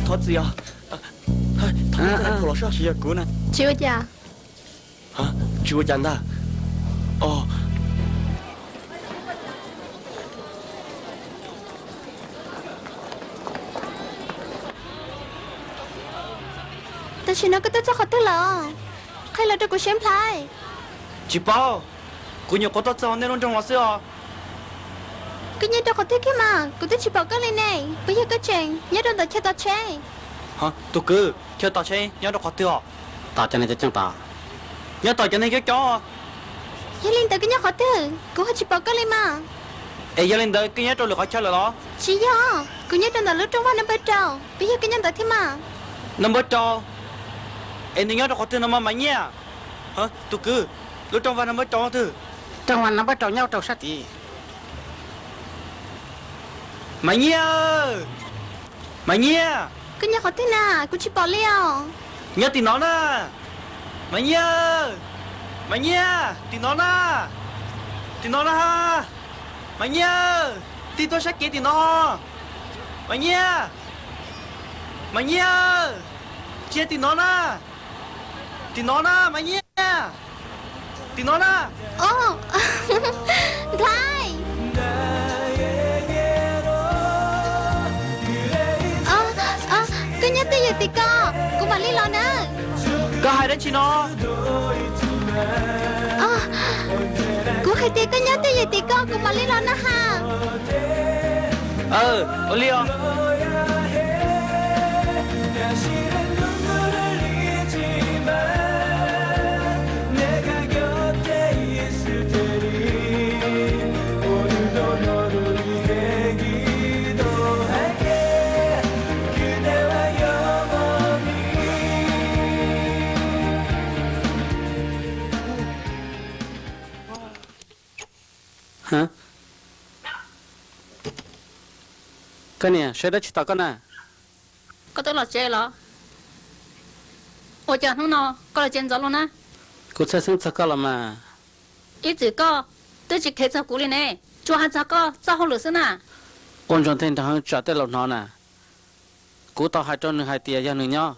S2: Thoát gì à? Thoát cái này sao?
S5: Chỉ là cú này.
S1: Chưa già
S2: Hả? Chưa chán ta?
S8: Tao chỉ nói cái tao cho khó tư lọ Hay là tôi của xem lại
S5: Chị bao, cú nhiều có tao cho nên nó trong ngõ xưa.
S8: Cứ nhớ tao khó thích kia mà Cô tôi chỉ bảo cái này này Bây giờ cái chuyện Nhớ đâu tao cho tao chơi
S5: Hả? Tôi cứ theo tao chơi, nhớ được khó tiêu.
S4: tao cho nên chẳng tao
S5: Nhớ tao cho nên cái chó.
S8: Nhớ lên tao cứ nhớ khó tư Cô chỉ bảo cái này mà
S5: Ê, giờ lên đây cái nhớ tôi được khó chơi rồi đó.
S8: Chỉ do Cô nhớ đâu tao lúc trong văn năm bây giờ Bây giờ cái nhớ tao thế mà
S5: Năm bữa cho. Ê, nếu nhớ được khó tiêu nó mà mày nhé. Hả? Tôi cứ lúc trong văn năm bữa cho thử.
S4: trong hoàn nó bắt đầu nhau trâu sát thì
S5: Mày nhé. Mày nhé.
S8: Cứ nhớ khó tư nà Cô chỉ bảo liao
S5: Nhớ thì nó nè. Mày nhé. Mày nhé. Thì nó nè. Thì nó nè ha. Mày nhé. Thì tôi sẽ kể thì nó. Mày nhé. Mày nhé. Chia thì nó nè. Thì nó nè. Mày nhé. Thì nó nè.
S8: Ồ Thái Cứ nhớ tư giờ thì co Cô bảo lý lo nữa
S5: Có hai đến chị nó.
S8: Cô hay tí cứ nhớ tư giờ thì co Cô bảo lý lo nữa ha
S5: Olio.
S4: hả cái này sẽ đã chỉ tao con à
S3: có tôi là chơi lo ôi trời nó có là chơi gió luôn á
S4: cô sẽ sinh sao con mà
S3: ít chỉ có tôi chỉ kể cho cú lên này cho hai cha có sao không được xin à
S4: con chọn tên thằng trả tên lộc nó nè cô tao hai trăm hai tiền gia nữa nhá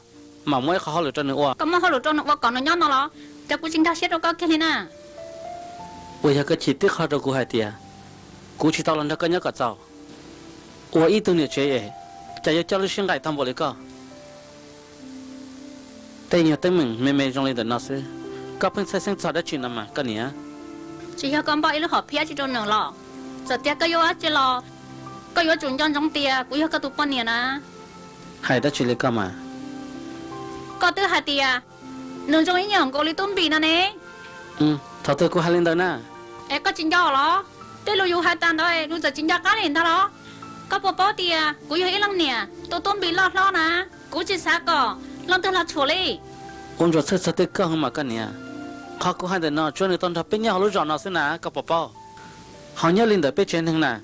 S4: mà mỗi khó được cho nữa
S3: có mà không được cho nó còn nó nhót nó lo cho cú chính ta xét đâu có cái này nè
S4: bây giờ cái chi tiết khó được cô hai tiền cô chỉ tao lần đó cái nhớ cả cháu ủa ít tuổi nữa chơi ấy chạy cho lúc sinh đại thăm bộ lấy cơ tay nhiều tay mình mê trong lên đợt nào xưa các bên sẽ sinh sao đã chuyện nào mà cái này
S3: chỉ cho con bao lúc họ phía chỉ cho nửa lọ giờ tiếc cái yếu chỉ lo cái yếu chuẩn trong trong tiền cú yếu cái tụ bao nhiêu nè
S4: hai đã chuyện lấy cơ mà
S3: có thứ hai tiền nương trong ý nhộng cô lấy tôm bì nè nè
S4: thảo tôi cô hai lên đó nè
S3: em có chính do lo tôi lưu yêu hai tàn đó lưu giờ chính do cá này ta đó có bộ bao tiền cú yếu ít lắm nè tôi tôm bì lo lo nè cú chỉ sao có lần thứ là chủ lý
S4: con cho sẽ tới cơ hơn mà cái này họ có hai đứa nó cho người ta thắp bên nhau lúc rõ nó sẽ nè cái bộ bao họ nhớ lên đợi bên trên thằng nè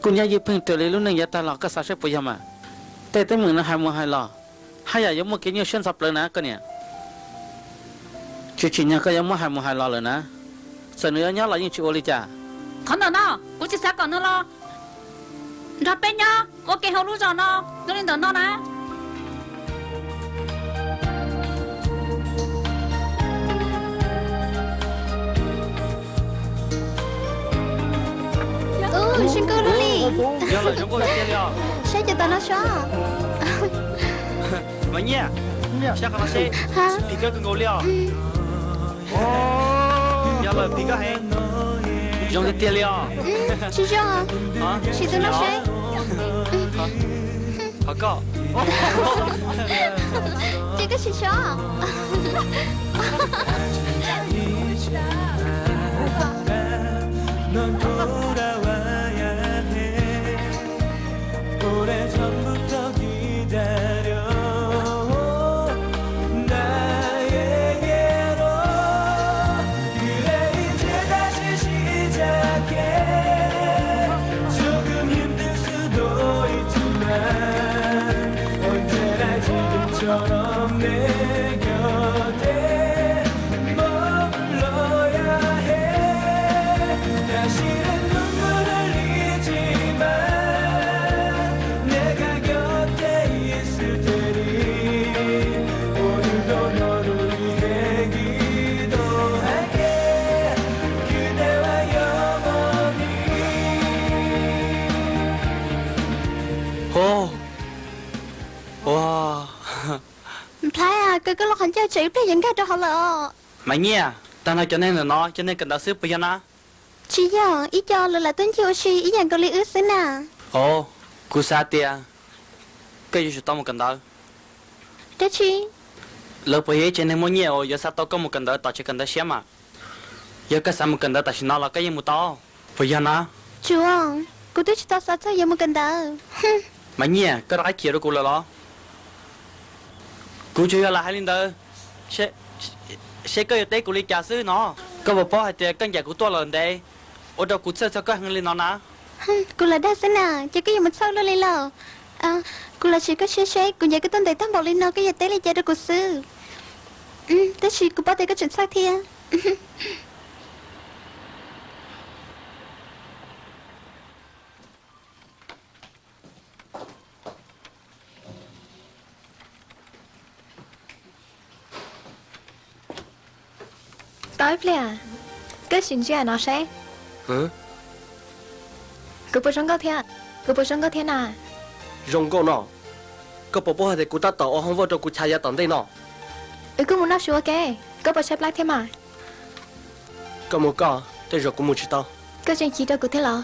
S4: cô nhớ giúp hình từ lấy lúc này giờ ta lo cái sao sẽ bây giờ màแต่แต่มึงนะหายมัวหายหล่อหายยังมัวกินยังเช่นสับเลยนะก็เนี่ยจริงๆเนี่ยก็ยังมัวหายมัวหายหล่อเลยนะ sợ nữa nhớ là những chuyện ô lý cha
S3: thằng nào nó cũng chỉ sao còn nữa lo rồi bên nhá ok hậu lúc rồi nó lên tận nó nè
S8: Xin cô luôn đi.
S5: giờ là chúng tôi đi liền
S8: Sao cho tao nó xóa?
S5: mà nhia chắc là sẽ
S8: Hả?
S5: thì cái ngồi liền giờ là thì cái hay dùng cái tiền liền
S8: Chị cho à?
S5: hả
S8: Chị tao nó sẽ.
S5: hả có
S8: Chị có chị xóa.
S6: 넌 돌아와야 해 오래전부터 기다려 나에게로 그래 이제 다시 시작해 조금 힘들 수도 있지만 언제나 지금처럼 내 곁에 머물러야 해 다시는 눈물을 흘리지만 내가 곁에 있을 테니 오늘도 너를 위해 기도할게 그대와 영원히
S5: ô wow
S8: Thái à, cứ lo khẩn cho chị để dẫn ra cho họ lợ.
S5: mà nhia ta nói cho nên là nó cho nên cần đạo sư bây giờ na
S8: Chị giờ ý cho là tuấn chiêu suy ý nhận có lý ước xứ nào.
S5: ồ cú sa tia cái gì tao một cần đạo
S8: Đó chị.
S5: lỡ bây giờ cho nên muốn nhiều giờ sao tao có một cần đạo tao chỉ cần đạo xem mà giờ cái sao một cần đạo tao chỉ nói là cái gì một tao bây giờ na
S8: Chú ông, cô tôi chỉ tao sao sao giờ một cần đỡ.
S5: mà nhia cái đó cái kia đó cú là lo cú chơi là hai linh đạo sẽ có tế của lý cha sư nó có một bao hai tiền cân giải của tôi là đây ở đâu cú chơi sao có hàng linh nó ná
S8: Cô là đa xứ nào, chứ cái gì mình sao luôn lên lờ. À, cô là chỉ có xe, cô nhớ cái tên thầy tăng bảo lên nó cái gì tế lên chơi được cô sư. Thế chị cô bảo thầy có chuyện sao thia.
S1: Tới plea. Cái chuyện gì nó sẽ.
S2: hả
S1: Cứ bớt sống có thế. Cứ bớt sống có thế nào.
S2: rong cô nó có bộ hai thì cô ta tàu không vô cho cô chạy ra tận đây nó
S1: Cứ muốn nói xua kê. Cứ bớt xếp lại thế mà.
S2: có một có thế rồi cô muốn chỉ tao
S1: Cứ chuyện chỉ đâu cứ thế lọ.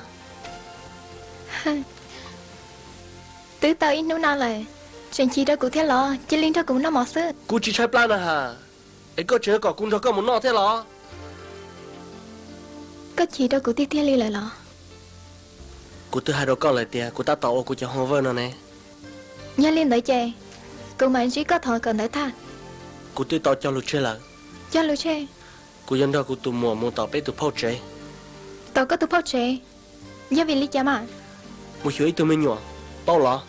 S1: Tứ tao ít nấu nào lại. Chuyện chỉ đâu cứ thế lọ. Chỉ liên thôi cũng nó mỏ sức.
S2: cô chỉ chạy plan à hả ấy có chuyện có cũng cho có một nó thế lo
S1: Có chỉ đâu cứ tiếp theo lại lọ.
S2: cô thứ hai đó có lại tiền cô ta tàu cô cho không vô nữa nè
S1: Nhớ liên tới chê. Cô mà chỉ có thọ cần tới tha.
S2: cô tư tàu cho lúc chơi là
S1: Cho lưu chê.
S2: cô dân đó cô tụ mùa muốn tàu bé tụ phao chơi
S1: Tao có tụ phao chê. Nhớ vì lý chả mà.
S2: một chuỗi tụ mình nhỏ bao lọ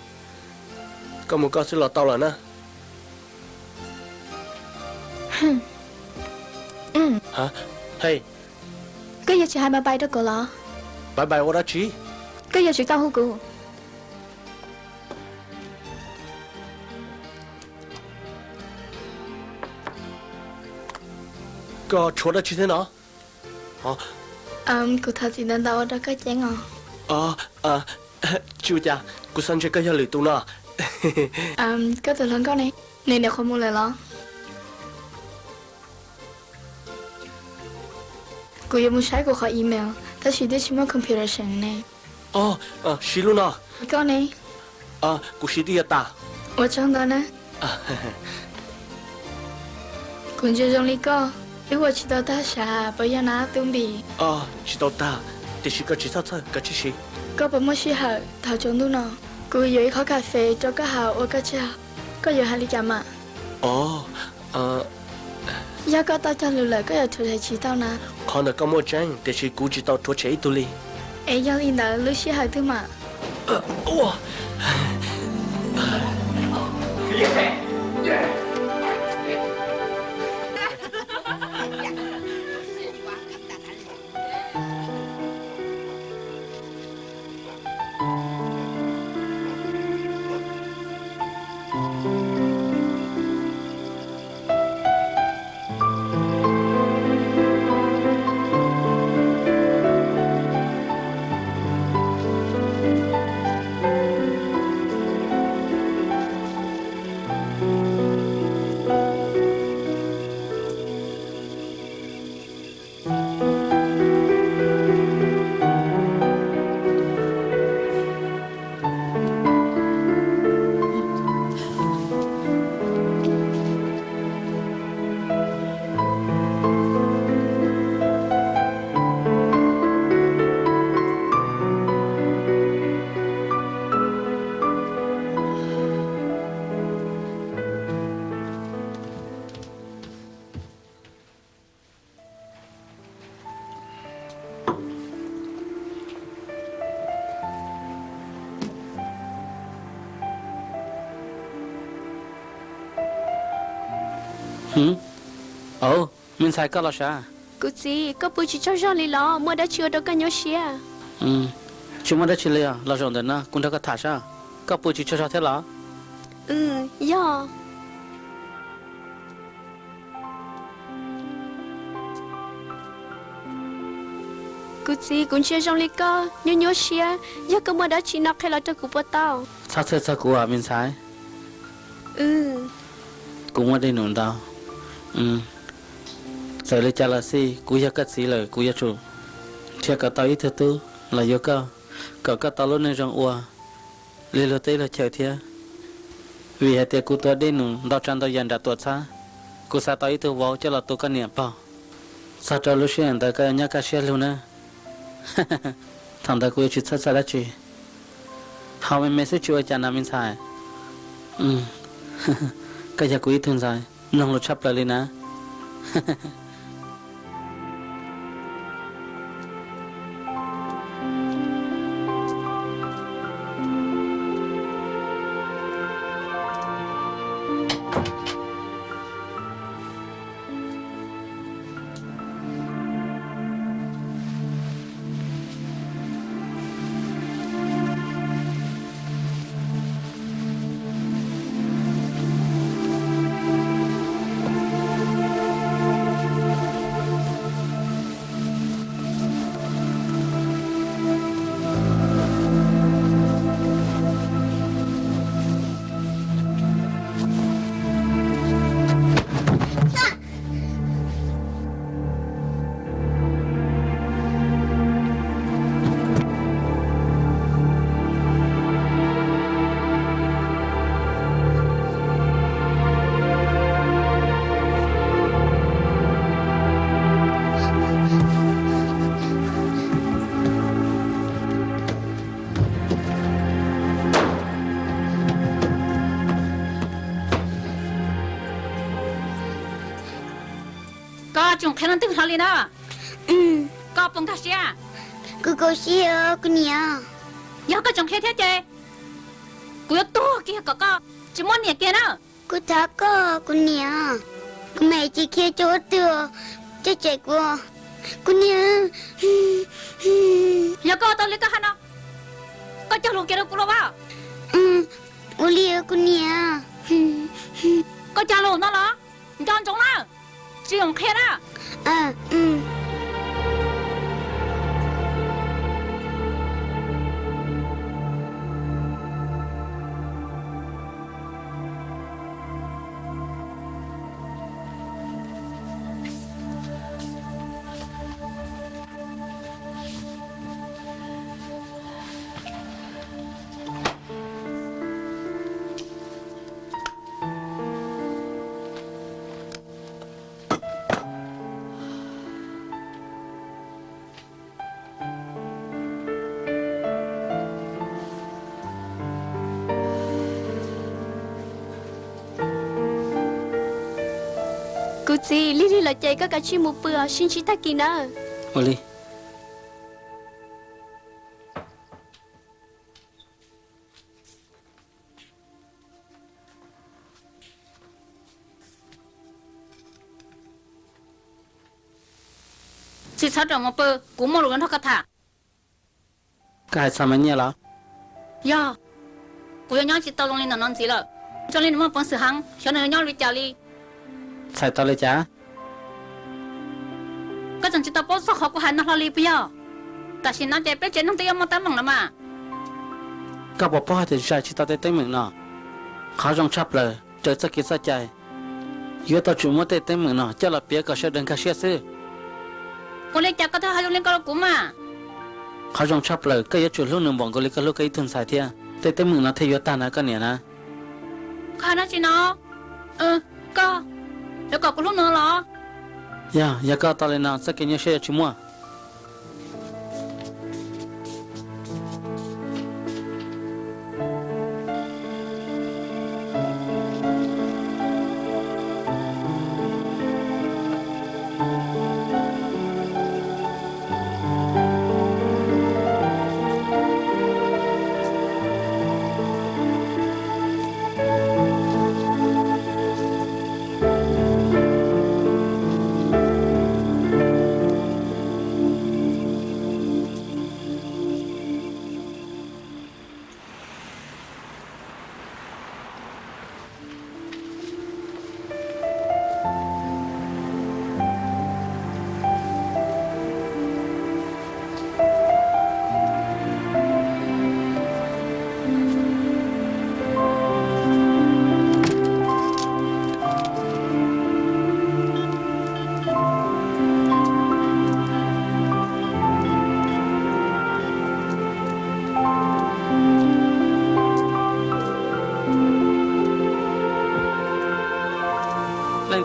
S2: có một con sẽ lọ tàu là nè hả hey
S1: Cứ giờ chỉ hai ba bay đó cô lọ.
S2: bye bye ô đã chí
S1: Cứ giờ chỉ tao hú cụ.
S2: có chỗ đã chí thế nào hả
S1: Cô thật gì nên đâu đó có chén ngon.
S2: chú cha cô sẵn chơi cái gì lì tụ nè
S1: Có từ lớn con này. Nên đều không mua lời lo. Cô yêu muốn sai của khỏi email. Ta chỉ để chỉ muốn computer sáng này.
S2: xí luôn à
S1: Con này.
S2: cô xí đi ta
S1: 我长大呢。คุณจะจงลีก็如果去到大厦不要拿东比
S2: chỉ tao ta thì chỉ có chỉ sao thôi cái chỉ
S1: ก็不么适合头中度呢กู有一口咖啡做个好我个吃ก็有哈利干嘛 要个到家路了ก็有出来知道呢
S2: còn là có một trang thì chỉ cô chỉ tao thua chế tụi li
S1: 哎要领导路适合对嘛
S2: 哇
S9: Hãy subscribe cho kênh Ghiền Mì Gõ để không bỏ lỡ
S4: ồ mình sai có lo sao
S1: Cú gì có bùi chỉ cho Jean lì lọ mua đã chưa đâu cả nhau xia
S4: chúng ta chỉ là lo rộng đến nó cũng đã có thả sao có bùi chỉ cho thế là
S1: do cú gì cũng chưa Jean lì co nhau xia giờ có mua đã chỉ nọc hay là cho cú bớt tao
S4: sao thế sao của mình sai cũng ở đây nổi đau giờ lấy cha là gì cú giờ cắt gì lời cú giờ chủ chia cả tao ít thứ tư là yêu cả tao luôn nên rằng ua lấy lô tê là chờ thia vì hệ tiệt cú tôi đây nụ đau chân tao dần đã tuột xa cú sa tao ít thứ vào cho là tôi cái niệm bao sao cho lúc xuyên ta cái nhá cái xe luôn nè thằng ta cú chỉ sát sát đã chỉ họ mình sẽ chịu cho nam mình sai cái giờ cú ít thương sai nông lột chắp lại lên nè
S3: chúng khen anh tự thà liền à có bông thà xia
S8: Cứ có xia cứ nhỉ
S3: nhớ có chúng khen thế chứ cứ to kia có chỉ muốn nhẹ kia nữa
S8: Cứ thả cứ nhỉ Cứ mẹ chỉ kia chỗ tựa Chứ chạy qua Cứ nhỉ
S3: nhớ có tao lấy cái hắn nào có cho luôn kia đâu cũng đâu vào
S8: Uli cứ nhỉ
S3: có cho luôn nó là cho chúng nào chỉ dùng khen à
S1: Cú gì Lily là chạy các cái chim một bữa xin chỉ ta kỹ nè
S4: Oli
S3: chỉ sao trong một bữa cũng một lần thôi cả thà
S4: cái sao mà nhẹ là
S3: ya cũng nhớ chỉ tao luôn lên non gì rồi cho nên mà bằng sự hăng cho nên nhớ đi chào đi
S4: sai tao lấy cha
S3: cái chẳng chỉ tao bao giờ họ cũng hay nó đi bây giờแต่ฉันน่าจะไปเจอน้องเตี้ยมาตั้งมั่งนะมา
S4: ก็บอกพ่อถึงใจที่ตาเต้นเหมือนน่ะเขาจงชับเลยเจอสักกี่สักใจเยอะต่อจุ่มเต้นเหมือนน่ะเจ้าละเปียก็เชื่อเดินก็เชื่อซื้อ
S3: กูเลยจักก็เธอให้ลูกเล่นก็ลูกกูมา
S4: เขาจงชับเลยก็เยอะจุดลูกหนึ่งบอกก็เลยก็ลูกก็อีถึงสายเทียเต้นเหมือนน่ะเทียตานะก็เนี่ยนะ
S3: ข้าน่าจีน้อก็แล้วก็กูลูกเนื้อเหร
S4: อย่าก็ตอนเลยน่ะสักกี่เนี่ยเชื่อจุ่มว่า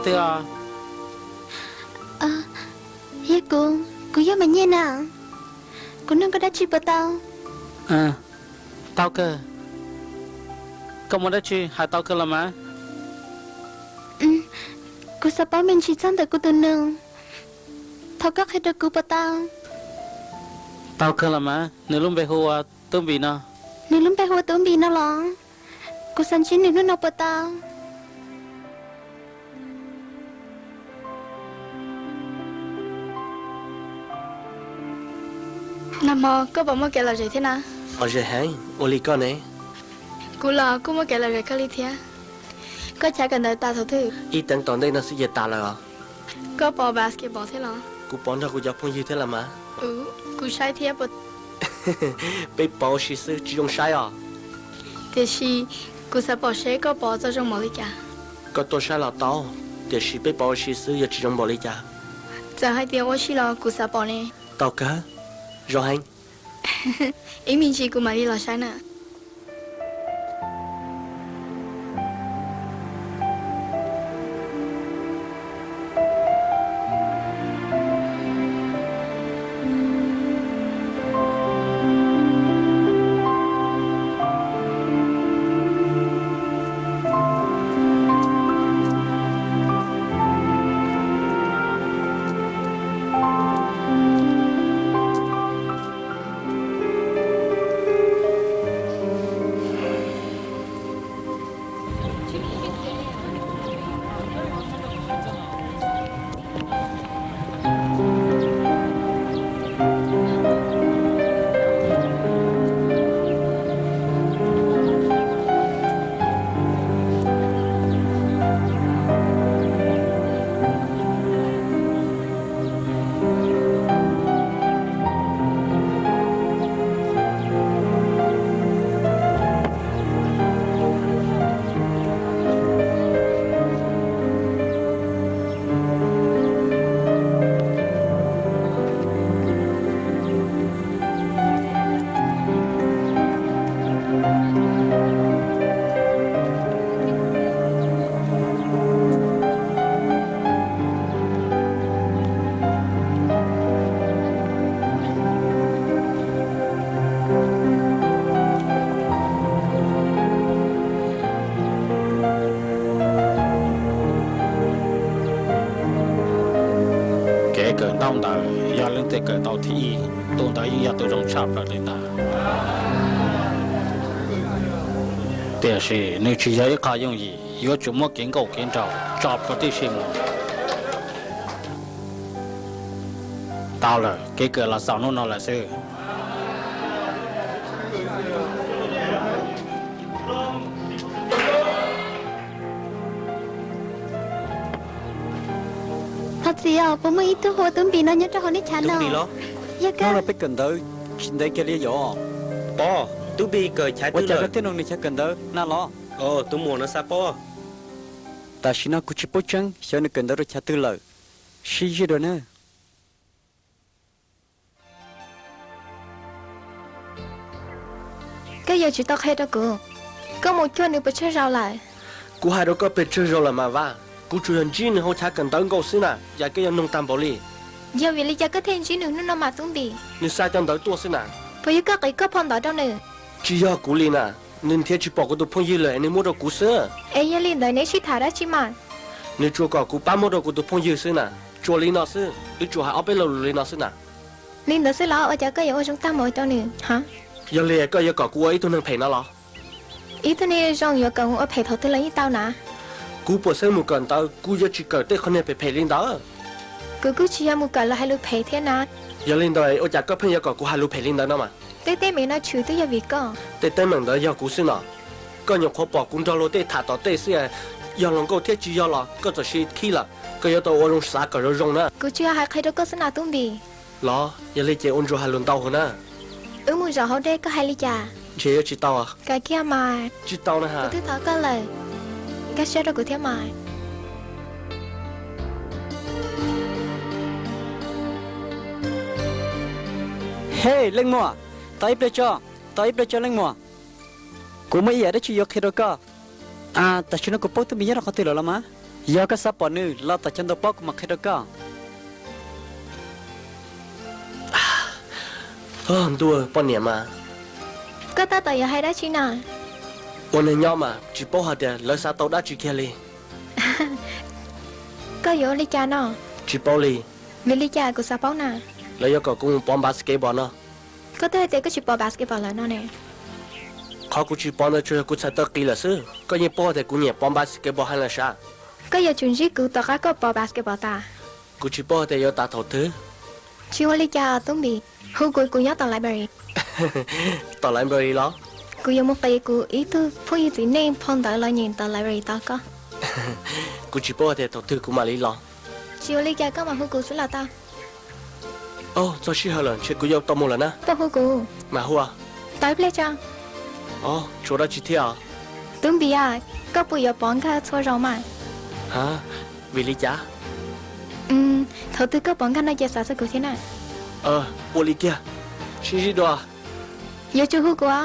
S4: tư à
S8: Dạ cô yêu mà nhiên à. Cô nâng có đã chi bà tao.
S4: tao cơ có muốn đấy chứ hai tao cơ là má
S8: Cô sẽ bảo mình chỉ chăn tới cô từ nâng. Thao các hết được cô bà
S4: tao cơ là má nếu lúc về hồ tôi bị nó
S8: Nếu lúc bé hoa tốn bị nó lo. Cô sẵn chín nếu nó nộp bà tao.
S1: Nam mô, cô bảo mua kẹo là gì thế nào?
S2: ở đây hay ô lì con này
S1: Cô lo, cô mua kẹo là gì cái lý thế? Cô chả cần đợi ta thấu thư.
S2: ít tận tận đây nó sẽ giật ta là
S1: Cô bỏ basketball thế nào?
S2: cú bón ra cú giáo phong như thế là mà
S1: Cô sai thế bột.
S2: bị bỏ xí sư chỉ dùng sai à
S1: Thế thì, cô sẽ bỏ xe cô bỏ cho trong mỏ lý cả.
S2: có tôi sai là tao để xí bị bỏ xí sư giờ chỉ dùng bỏ lý cha
S1: Giờ hai tiếng ô xí lo, cô sẽ bỏ nè.
S2: tao cả rồi anh
S1: Ý mình chỉ cô mà đi lo sai nè.
S4: cỡ tao đã giờ lên tới cỡ tao thì tôi đã giờ tôi trong sạp là đấy taแต่是你只要一卡用意有怎么见过见着找不到什么到了这个了少弄了是
S8: Thật gì à, bố mới ít thứ hồ tấm bị nó nhớ cho họ nít chán
S2: Tụi
S8: đâu.
S2: bị lo
S8: Dạ
S5: nó
S8: cơ.
S5: là biết cần tới xin đấy cái lý do
S2: po tụi bị cởi trái
S5: quay
S2: tụi
S5: trở
S2: lời
S5: lại thế nào này chắc cần tới na lo
S2: tụi muốn nó sao po
S5: ta xin nó cũng chỉ bố trắng cho nó cần tới rồi chắc tư lời xin gì rồi nè
S8: Cái giờ chỉ tao hết đó cô. Có một chút nữa phải chơi rau lại.
S2: cú hai đứa có bị chơi rồi là mà va cú chủ nhân chỉ nên hỗ trợ cần tới câu xí nè giờ cái nông tam bảo li
S8: Giờ vì lý do có thêm chỉ nữa nó mà tung bị.
S2: nên sai chân tới tua xí nè
S8: Bởi vì các cái có phong đó đâu nữa.
S2: chỉ do cú li nè nên thiết chỉ bỏ cái tụi phong dư lại nên mua đồ cú sữa
S8: Ê giờ liền đời này chỉ thả ra chỉ mà.
S2: nên chùa có cú ba mua đồ của tụi phong dư xí nè chùa li nó xí ít chùa hai áo bên lầu li nó xí nè
S8: Liền đời sẽ lo ở chỗ cái ở trong ta mới đâu nữa hả?
S2: giờ li có giờ có cú ấy tụi nâng phải nó lo
S8: Ý thế này trong giờ cần ở phải thầu tư lấy tao nè.
S2: cú bỏ sữa một cần tao cú giờ chỉ cần tới con này phải lên đó
S8: Cứ chỉ là một cái là hai lũ phải thế nào.
S2: giờ lên đó ở nhà có朋友có cú hai lũ phải lên đó mà
S8: Tế tế mình nói chữ tới giờ việc có.
S2: tế tế mình đó giờ cú xí nè có nhiều khó bỏ cũng cho lô tế thả tao tế xí giờ lòng câu thiết chỉ giờ là có cho xí khi là có giờ tao ở trong xã có rồi rong nè
S8: Cứ chưa hai khai đó có sẽ nào tung bị.
S2: lo giờ lấy chế ôn rồi hai lần tao hơn nè
S8: Một giờ hôm đây có hai ly trà.
S2: chế chỉ tao à
S8: Cái kia mà.
S2: chỉ tao nè
S8: Cứ
S2: ha
S8: thứ thở có lời. Cái xe đó của thế mà.
S5: hey lên mua tới bây cho lên mua cũng mấy giờ đó chỉ có khi đó cơ à ta xin nó có bố tôi bây giờ nó có tiền rồi mà ยาก็ซับปอนึเราตัดจันตัวปอกมาแค่ตัวก็
S2: 很多半年嘛，
S8: ก็ตาต่อยให้ได้ชิน่ะ
S2: 我能要嘛，只包下的来啥都打只开哩，
S8: ก็โยลิจาเนาะ
S2: 只包哩，
S8: วิลิจากุสาเป้าน่ะ
S2: 来要个公帮把是给包呢，
S8: ก็เตยเตก็ชิปอบาสเกตบอลแล้วเนาะเนี่ย
S2: 考古去帮的就是古才得给了是，个人包的古年帮把是给包喊了啥，
S8: ก็อย่าจุนจิกูต่อก็ก็ปอบาสเกตบอลตา
S2: 古去包的要打头头，
S8: ชิวลิจาตุ้มบีฮูกูกูยอต่อไลบรารี
S2: 到来不哩了，
S8: กูยังมุกตีกูอีตัวผู้ยิ่งจีเน่พอนต่อลอยยินต่อไลบรารีต่อก็
S2: 古去包的头头古嘛哩了，
S8: ชิวลิจาก็มาฮูกูสุดละตา
S2: 哦，做事好了，去古要到木了呢，
S8: ปอฮูกู
S2: 马虎啊，
S8: ต่อยเพลจัง
S2: 哦，做到几天啊？
S8: ตุ้มบีอ่ะก็ปุยอย่าป้อนข้าชัวเรามา
S2: 啊，维利家，
S8: เขาตื้อก็ป้อนข้าในเจสาสกุที่น่ะ
S2: 我理解，星期多，
S8: อย่าจูฮูกูอ่ะ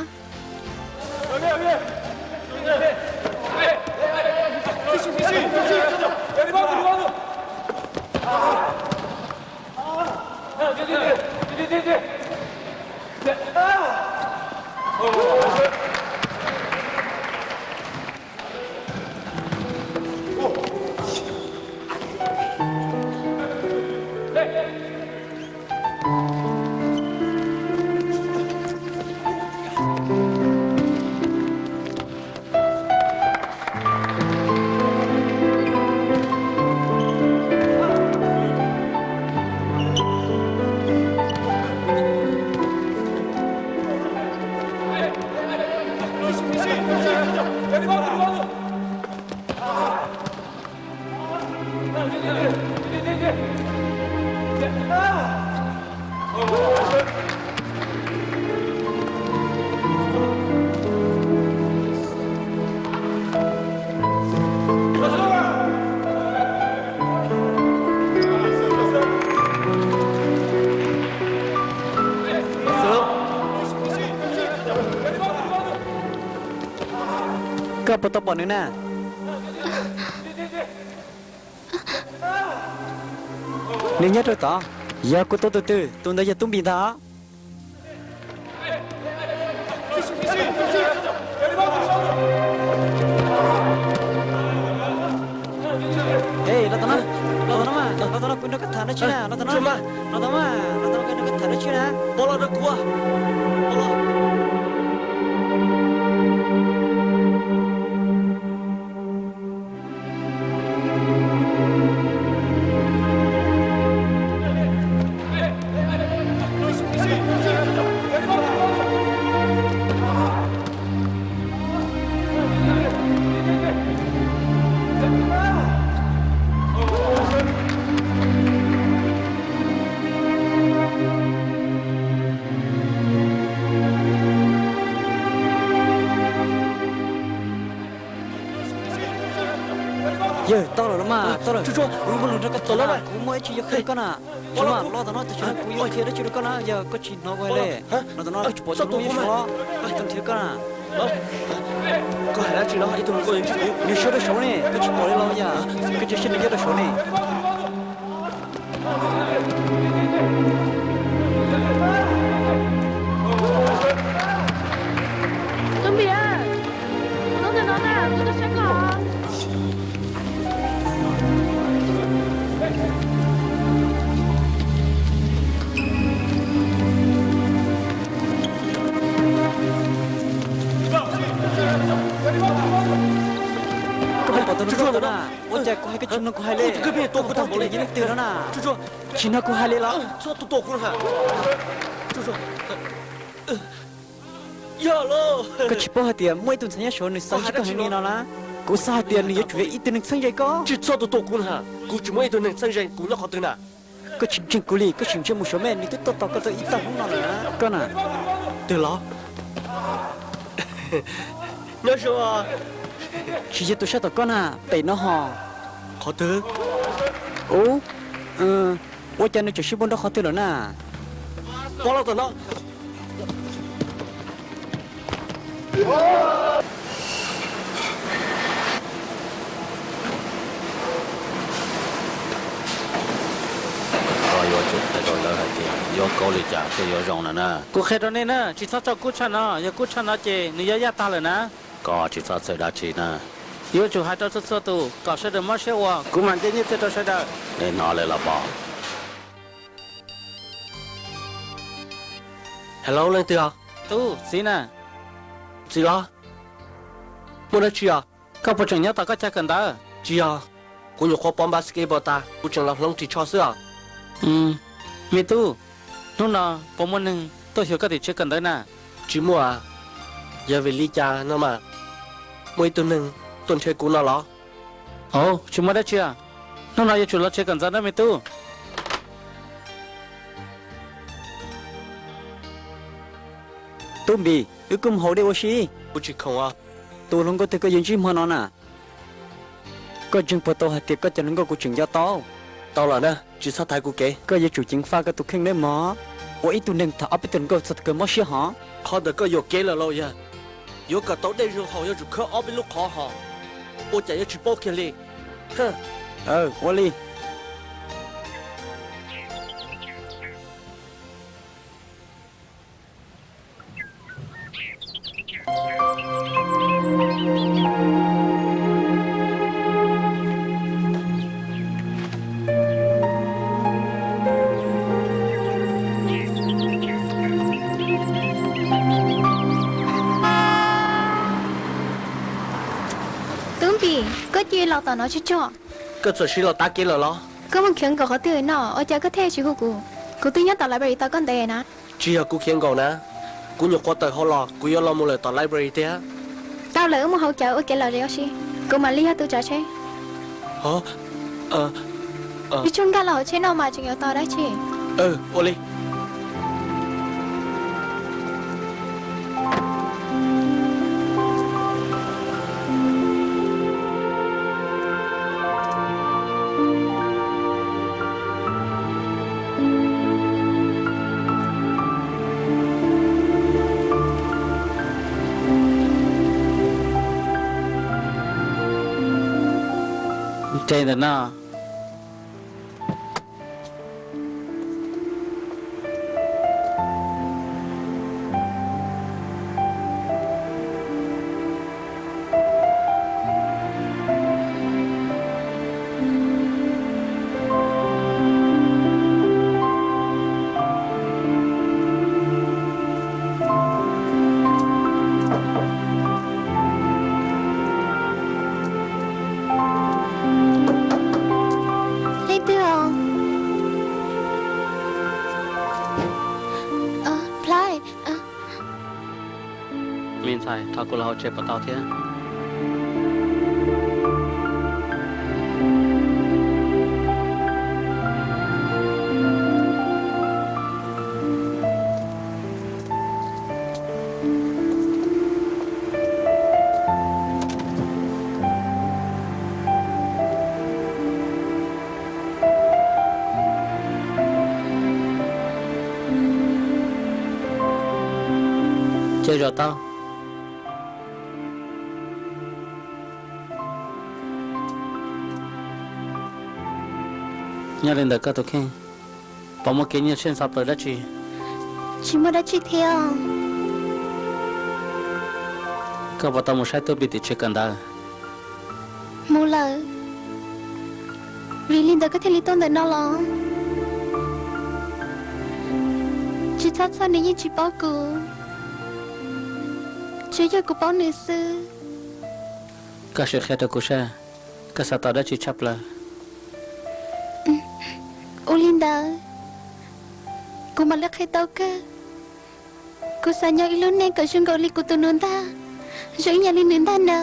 S5: ก็ปตปอนึน่ะนี่เนี่ยตัวต่อยากูตัวตื้อตัวได้ยาตุ้มบีดาเฮ้ยเราตอนนั้นคุณนักฐานได้ชื่อนะเราตอนนั้นคุณนักฐานได้ชื่อนะ
S2: 包了的锅，包了。
S5: 耶，到了嘛，到了。就说我们弄这个到了嘛，我们一起去看呐。什么？老到那就说不要去的去看呐，要过去拿过来。老到那去包东西说，等去看呐。
S2: có hải ra chỉ nó hãy tụi cô đến chứ
S5: 你说的熟呢，过去包的老呀，过去现在也的熟呢。
S1: ตุ้มบีอ่ะน้องเดี๋ยวน้องน่ะกูจะเช็คก่อน
S5: ก็เป็นปตนตัวน่ะว่าจะกูให้ก็ชิมน้ำกูให้เลยก็เป็นตัวกูทำอะไรยังไม่ตื่นแล้วน่ะชิมน้ำกูให้เลยแล้ว
S2: 做多过了哈，就说，要喽，
S5: ก็ชิบหายเตียมวยตุนสัญญาชนในสังกัดแห่งนี้แล้วนะกูสาเตียนนี่ช่วยอีตัวหนึ่งสัญญาก็
S2: 只做多过了哈，กู只没一顿能真人，กู要好顿呐，
S5: ก็ชิมชิมกูลีก็ชิมชิมมุสลิมนี่ตัวต่อก็ตัวอีตาของเราเลยนะก็น่ะ
S2: 对了，你说啊，
S5: ชิจะตัวชาตัวก็น่ะไปน้องห้อง
S2: 好的，
S5: โอ้ว่าจะนึกจะชิบนดอกเขาตื่นแล้วน่ะ
S2: 包了的呢。
S5: เ
S4: ô lì chả thì yo rong nè cô khai đó nên nè chỉ sao cho cô chăn nó giờ cô chăn nó chị nữ ya ta rồi nè có chỉ sao sẽ đã chỉ nè yo chủ hai cho sơ tu có sẽ được mất xéo à cô mang cái như thế đó sẽ được nên nó lại là bỏ
S2: hello lên tiêu
S4: tu xí nè
S2: gì đó muốn nói chi à
S4: có bộ trưởng nhớ tao có chắc cần đó
S2: chi à cô nhục khó bom basketball ta cô chẳng làm lông chỉ cho sữa
S4: mi tu lúc nào bộ môn nưng tôi hiểu cái gì chưa cần đấy nè
S2: chỉ mua à giờ về ly trà nó mà mỗi tuần nưng tuần chơi cú nó lo
S4: ồ chúng mới đã chưa lúc nào giờ chủ lo chưa cần ra đó mi tu
S5: tôm bì ư cùng hồ đi ô xí
S2: cô chỉ không à
S5: tôi luôn có thể có những chim hơn nó nè có chừng bữa tôi hạt tiệc có chừng có của chừng do to
S2: tao là nè chỉ sao thay cô kể
S5: có giờ chủ chính pha cái tụ khen đấy mà ôi tụ nâng thở ấp tụ có sật cái mất xí hả
S2: khó được có vô kể là lâu ya vô cả tối đây rồi họ vô chụp khơi ở bên lúc khó họ ô chạy vô chụp bao kia liền
S5: Wally
S8: có chi lọt tao nói cho
S2: cái chuyện xí là ta kể là lo
S8: có một chuyện có tiền nó ở nhà có thể chịu cô tôi nhớ tao lại bởi tao con đề nè
S2: chỉ là cô khen cậu nè cô nhục qua tới họ lo cô yêu lo một lời tao library thế
S8: tao lỡ một hậu trợ ở cái lời đấy xí cô mà lia tôi trả chế
S2: hả
S8: đi chung cả lọ chế nào mà chừng tao đấy chị
S2: Oli
S4: trên đó nó mình sai thao cô lao chơi bắt tao thế chơi rồi tao nhà lên được cái tổ khen bỏ một cái nhà trên sập rồi đó chị
S8: chỉ mới đã chị theo
S4: các bạn tao một sai tôi bị tiệt chết cần đó
S8: mua lợ vì linh được có thể lý tôn được nó lo chỉ thắt sao nếu như chị bảo cô chỉ cho cô bảo nữ sư
S4: các sự khác được cô sa các sao tao đã chỉ chấp là
S8: Olinda, cô mà lắc hay tao cơ, cô sao nhau ít lớn nên cởi xương gạo li của tôi nôn ta, rồi nhà li nôn ta nè,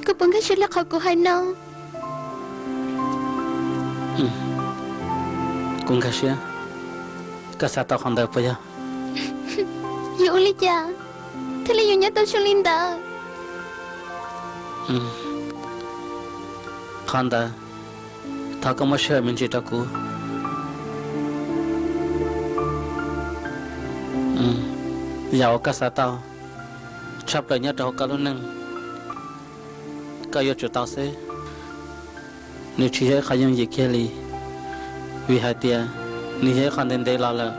S8: cô muốn cái sự lắc họ của hai nó,
S4: cũng cái gì, các sao tao không được bây giờ,
S8: yêu Olinda, thế là yêu nhớ tao Olinda.
S4: không được, tao có một sự mình chỉ tao cũ, giàu các sao tao, chấp lời nhớ tao cả luôn nưng, cái yêu chủ tao sẽ, nếu chỉ là khai dương gì kia li vì hai tia nếu chỉ khai đến đây là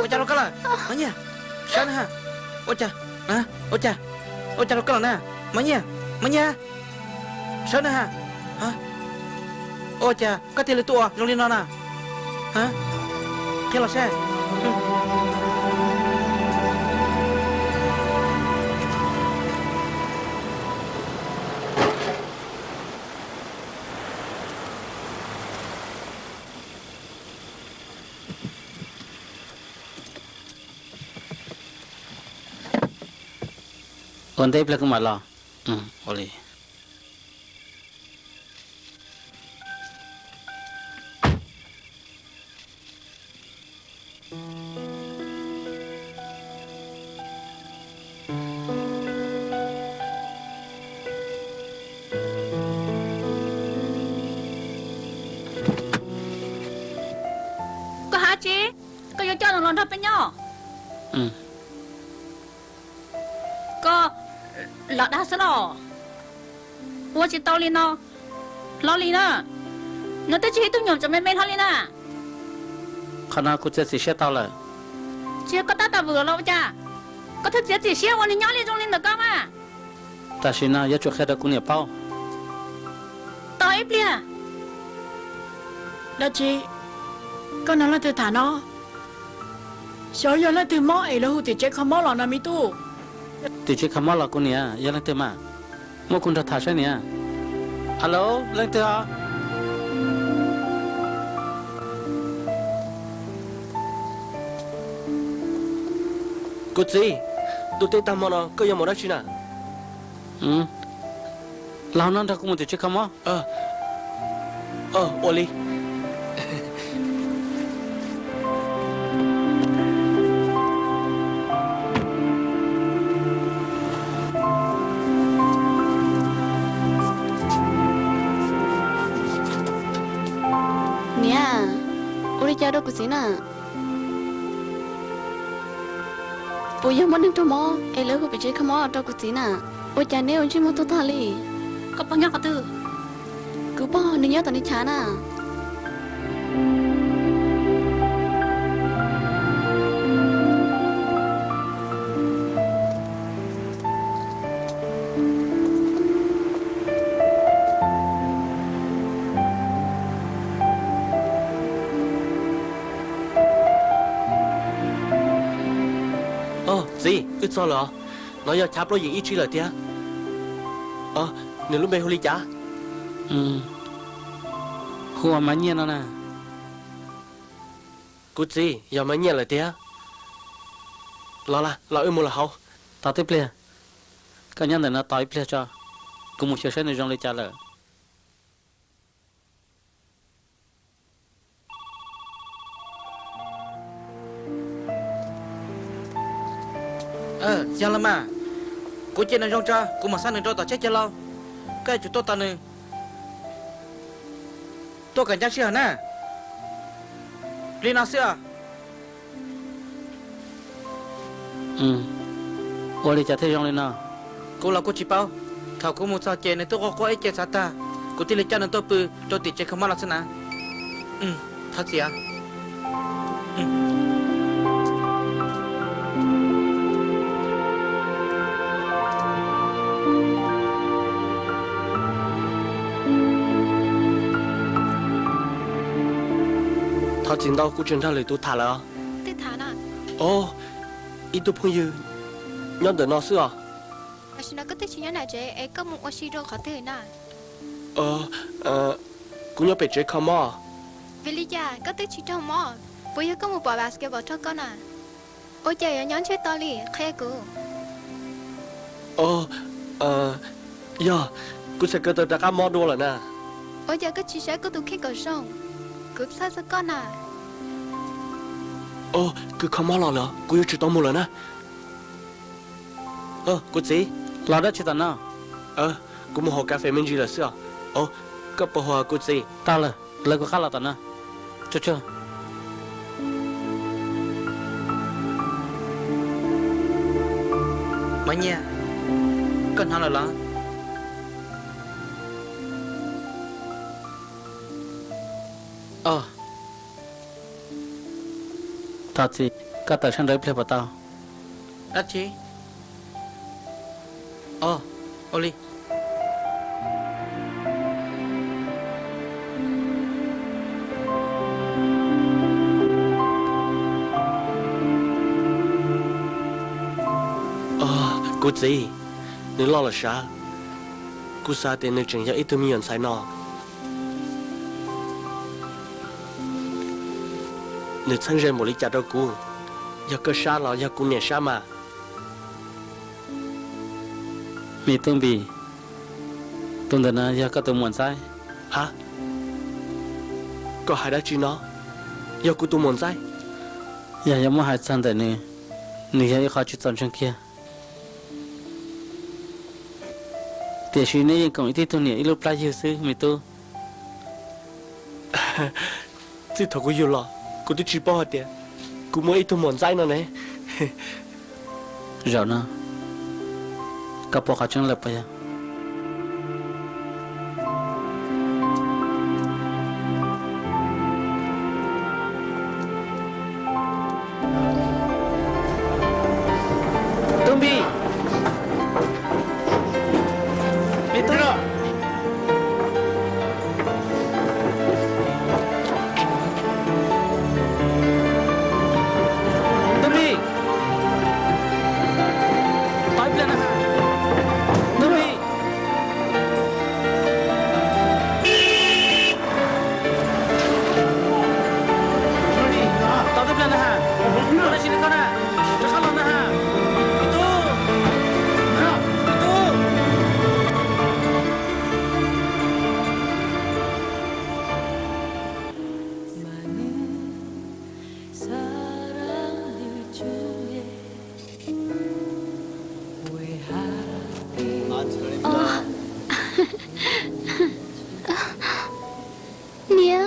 S5: Ocha lo kala, manya, sana ha, ocha, ocha lo kala na, manya, sana ha, ocha, kati le tua, jolin na, kela saya.
S4: còn đây là cái mà lo boleh
S3: có hả chị có vô cho nó lần thôi bên nhau có lọt đá sao đó tôi chỉ tao lên nó lo lên à nó tới chỉ tôi nhổm cho mấy mấy thôi lên à
S4: khả năng cô sẽ sẽ tao là
S3: chỉ có ta vừa lo cha có thực sự chỉ xemวันนี้ nhỏ lên trong lên được không à
S4: ta xin na, giờ cho khách đã cũng nhập bao
S3: tao ít liền
S7: đó chị con nói là từ thả nó xóa giờ là từ mỏ ấy là hụt từ chết không mỏ lò nào mi tu
S4: từ chiếc khám là con nè, giờ lên tới mà, mua con đã thả xe nè, alo, lên tới à?
S2: Cô gì? Tôi tên Tam Mona, có yêu một đó chứ nào?
S4: Lão nó đã cũng từ chiếc khám
S2: Oli.
S1: Cha đâu có gì nè, bây giờ muốn đi đâu mà, em lỡ có bị chết không mà đâu có gì nè, ôi cha nếu chỉ muốn tôi thà đi,
S3: có bao nhiêu cái từ,
S1: cứ bao nhiêu nhớ tao đi chán à.
S2: Gì? Ít sao rồi? Nó giờ chắp lo gì ít chỉ lời tia? Nếu lúc bây hồi cha?
S4: Hùa mà nhiên nó nè.
S2: Cút gì? Giờ mà nhiên lời tia? Lo mua là hậu.
S4: Tao tiếp liền. Cái nhân này nó tỏi liền cho. Cùng một chiếc xe này trong lấy trả lời.
S5: Giờ là mà cô trên này trong cho cô mà sang này cho tao chết cho lâu cái chủ tôi tao này tôi cảnh giác xưa nè lên nào xưa
S4: Ủa đi trả thế trong lên nào
S5: cô là cô chỉ bao thảo cô một sao chè này tôi có ấy chè sát ta cô tin lấy cho nên tôi bự tôi tiệt chè không mất là thế nào thật gì à
S2: thọ chính đâu cũng chân ra lời tôi thả là
S1: Tư thả nè.
S2: ô ít tôi phong yêu nhớ được nó xưa
S1: Mà xin nó có tích chỉ nhớ này chế ấy có một oxy đâu khó từ nè.
S2: cũng nhớ bị chế không mò
S1: Vì lý do có tích chỉ trong mò. Bây giờ có một quả basketball thôi con à. Ôi trời nhón chơi to li khe cô.
S2: giờ cũng sẽ cơ tự ra mò đua rồi nè
S1: Ôi giờ có chỉ sẽ có tụ khi cầu sông. Cướp sao sao con à.
S2: cứ không mò lò cũng yêu chỉ tao một lần nè cũng gì
S4: lo đó chỉ tao nó
S2: cũng một hồ cà phê mình gì là xưa có bao hồ cũng gì
S4: tao là lời của khác là tao nó chưa
S5: Mà nha Cần hắn là lá
S4: tao chỉ các tài sản đấy phải bảo tao
S5: Đắt chí Oli
S2: cô gì nếu lo là sao cô sao tiền nếu chẳng cho ít tôi miệng sai nọ nếu sang ra một lý trả đâu cô giờ cơ sao là giờ cô nhẹ sao mà
S4: mi tương bì tuần tới nó giờ các tôi muốn sai
S2: hả có hai đã chi nó giờ cô tôi muốn sai
S4: giờ muốn hai trăm tới nữa nữa giờ khó chịu tận trong kia tiền suy nghĩ còn ít tôi nhỉ ít lúc lại nhiều sự mi tu
S2: chứ thôi cô yêu lo cô tôi chỉ bỏ hết tiền cô mới ít tôi muốn sai nó này
S4: rồi nó các bộ khác chẳng lập bây giờ
S5: Tương Bi Mẹ tôi rồi Tương Bi
S4: nói lên à
S5: Tương Bi
S4: tao tiếp lên à con này xin con à chắc khá lớn à
S1: Nia.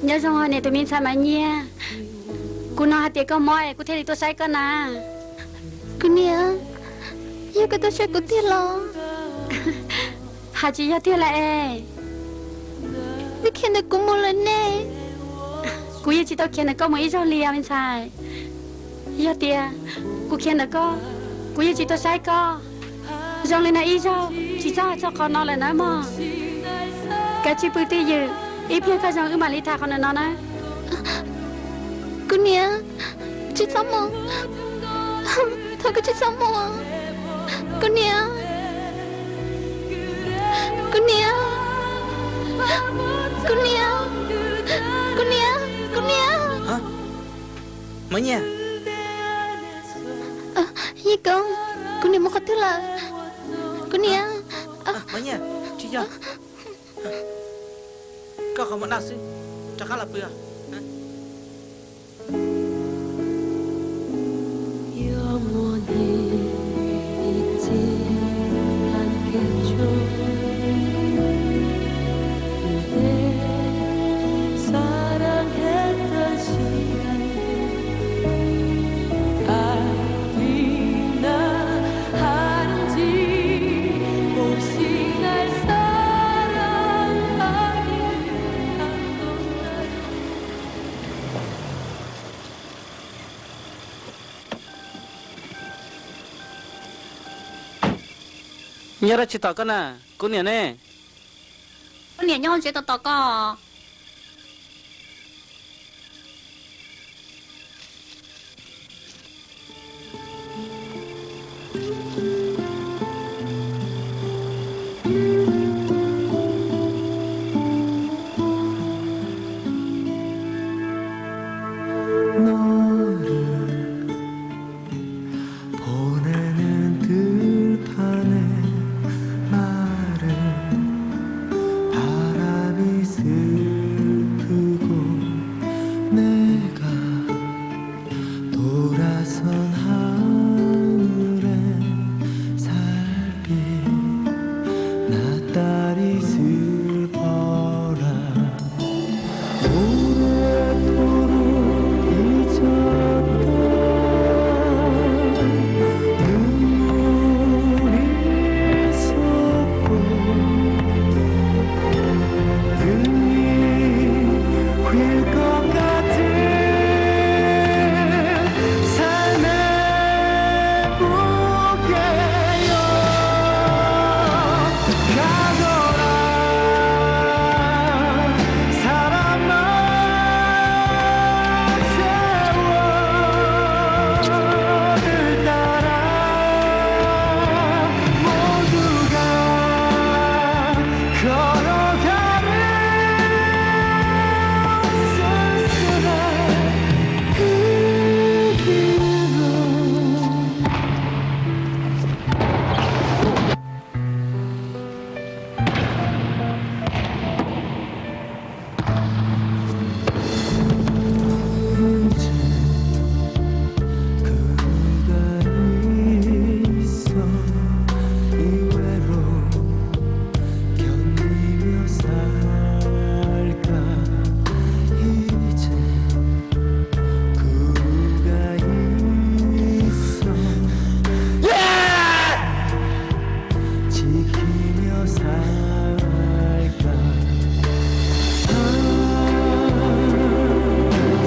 S1: Nhớ rồi này tụi mình sai mà nha. Cô nói hạt tiệt có mỏi, cô thấy đi tôi sai con à.
S8: Cô nia giờ cái tôi sẽ có tiền lo
S1: Hạt chỉ hạt tiệt là e.
S8: Vì khi nào cũng một lần nè
S1: Cô yêu chỉ tôi khen là có một ít rau lia mình sai. Giờ tiệt, cô khen là có. Cô yêu chỉ tôi sai có. Rau lên là ít rau, chỉ cho con nó là nói mà. Cái chi bự tì dự, ít phía cái rau mà lý thà con nó nè.
S8: Cô nia chị sao mà thôi cái chị sao mà cô nia cô nia cô nia cô nia cô nia
S5: Hả? Mà nha
S8: gì cô nia một cái thứ là cô nia
S5: Mà nha Chị giờ Có không muốn nào xí Chắc khá là bừa
S4: nhớ ra chỉ tao con à cô nhỉ nè
S3: con nhẹ nhau chế tao tao có
S6: 나달이 슬퍼라 오래도록 잊었던 눈물이 솟고 등이 휠 것 같은 삶의 무게여 가거라 사람만 세월을 따라 모두가 걸어가는 쓸쓸한 그 길로 이제 그가 있어 이 외로움 견디며 살까 이제 그가 있어 지키며 살까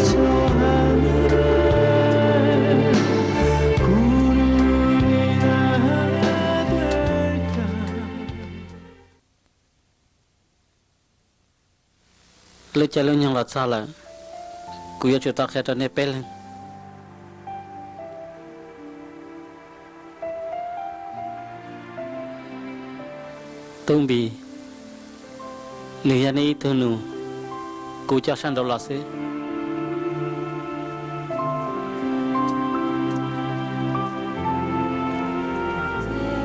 S6: 저 하늘에 구름이 나될까
S4: lấy cha lên nhang lọt xa là cô yêu chuyện ta khai ra nè bé lên tung bì nửa nhà này thưa nụ cô cho sang đầu lọt xí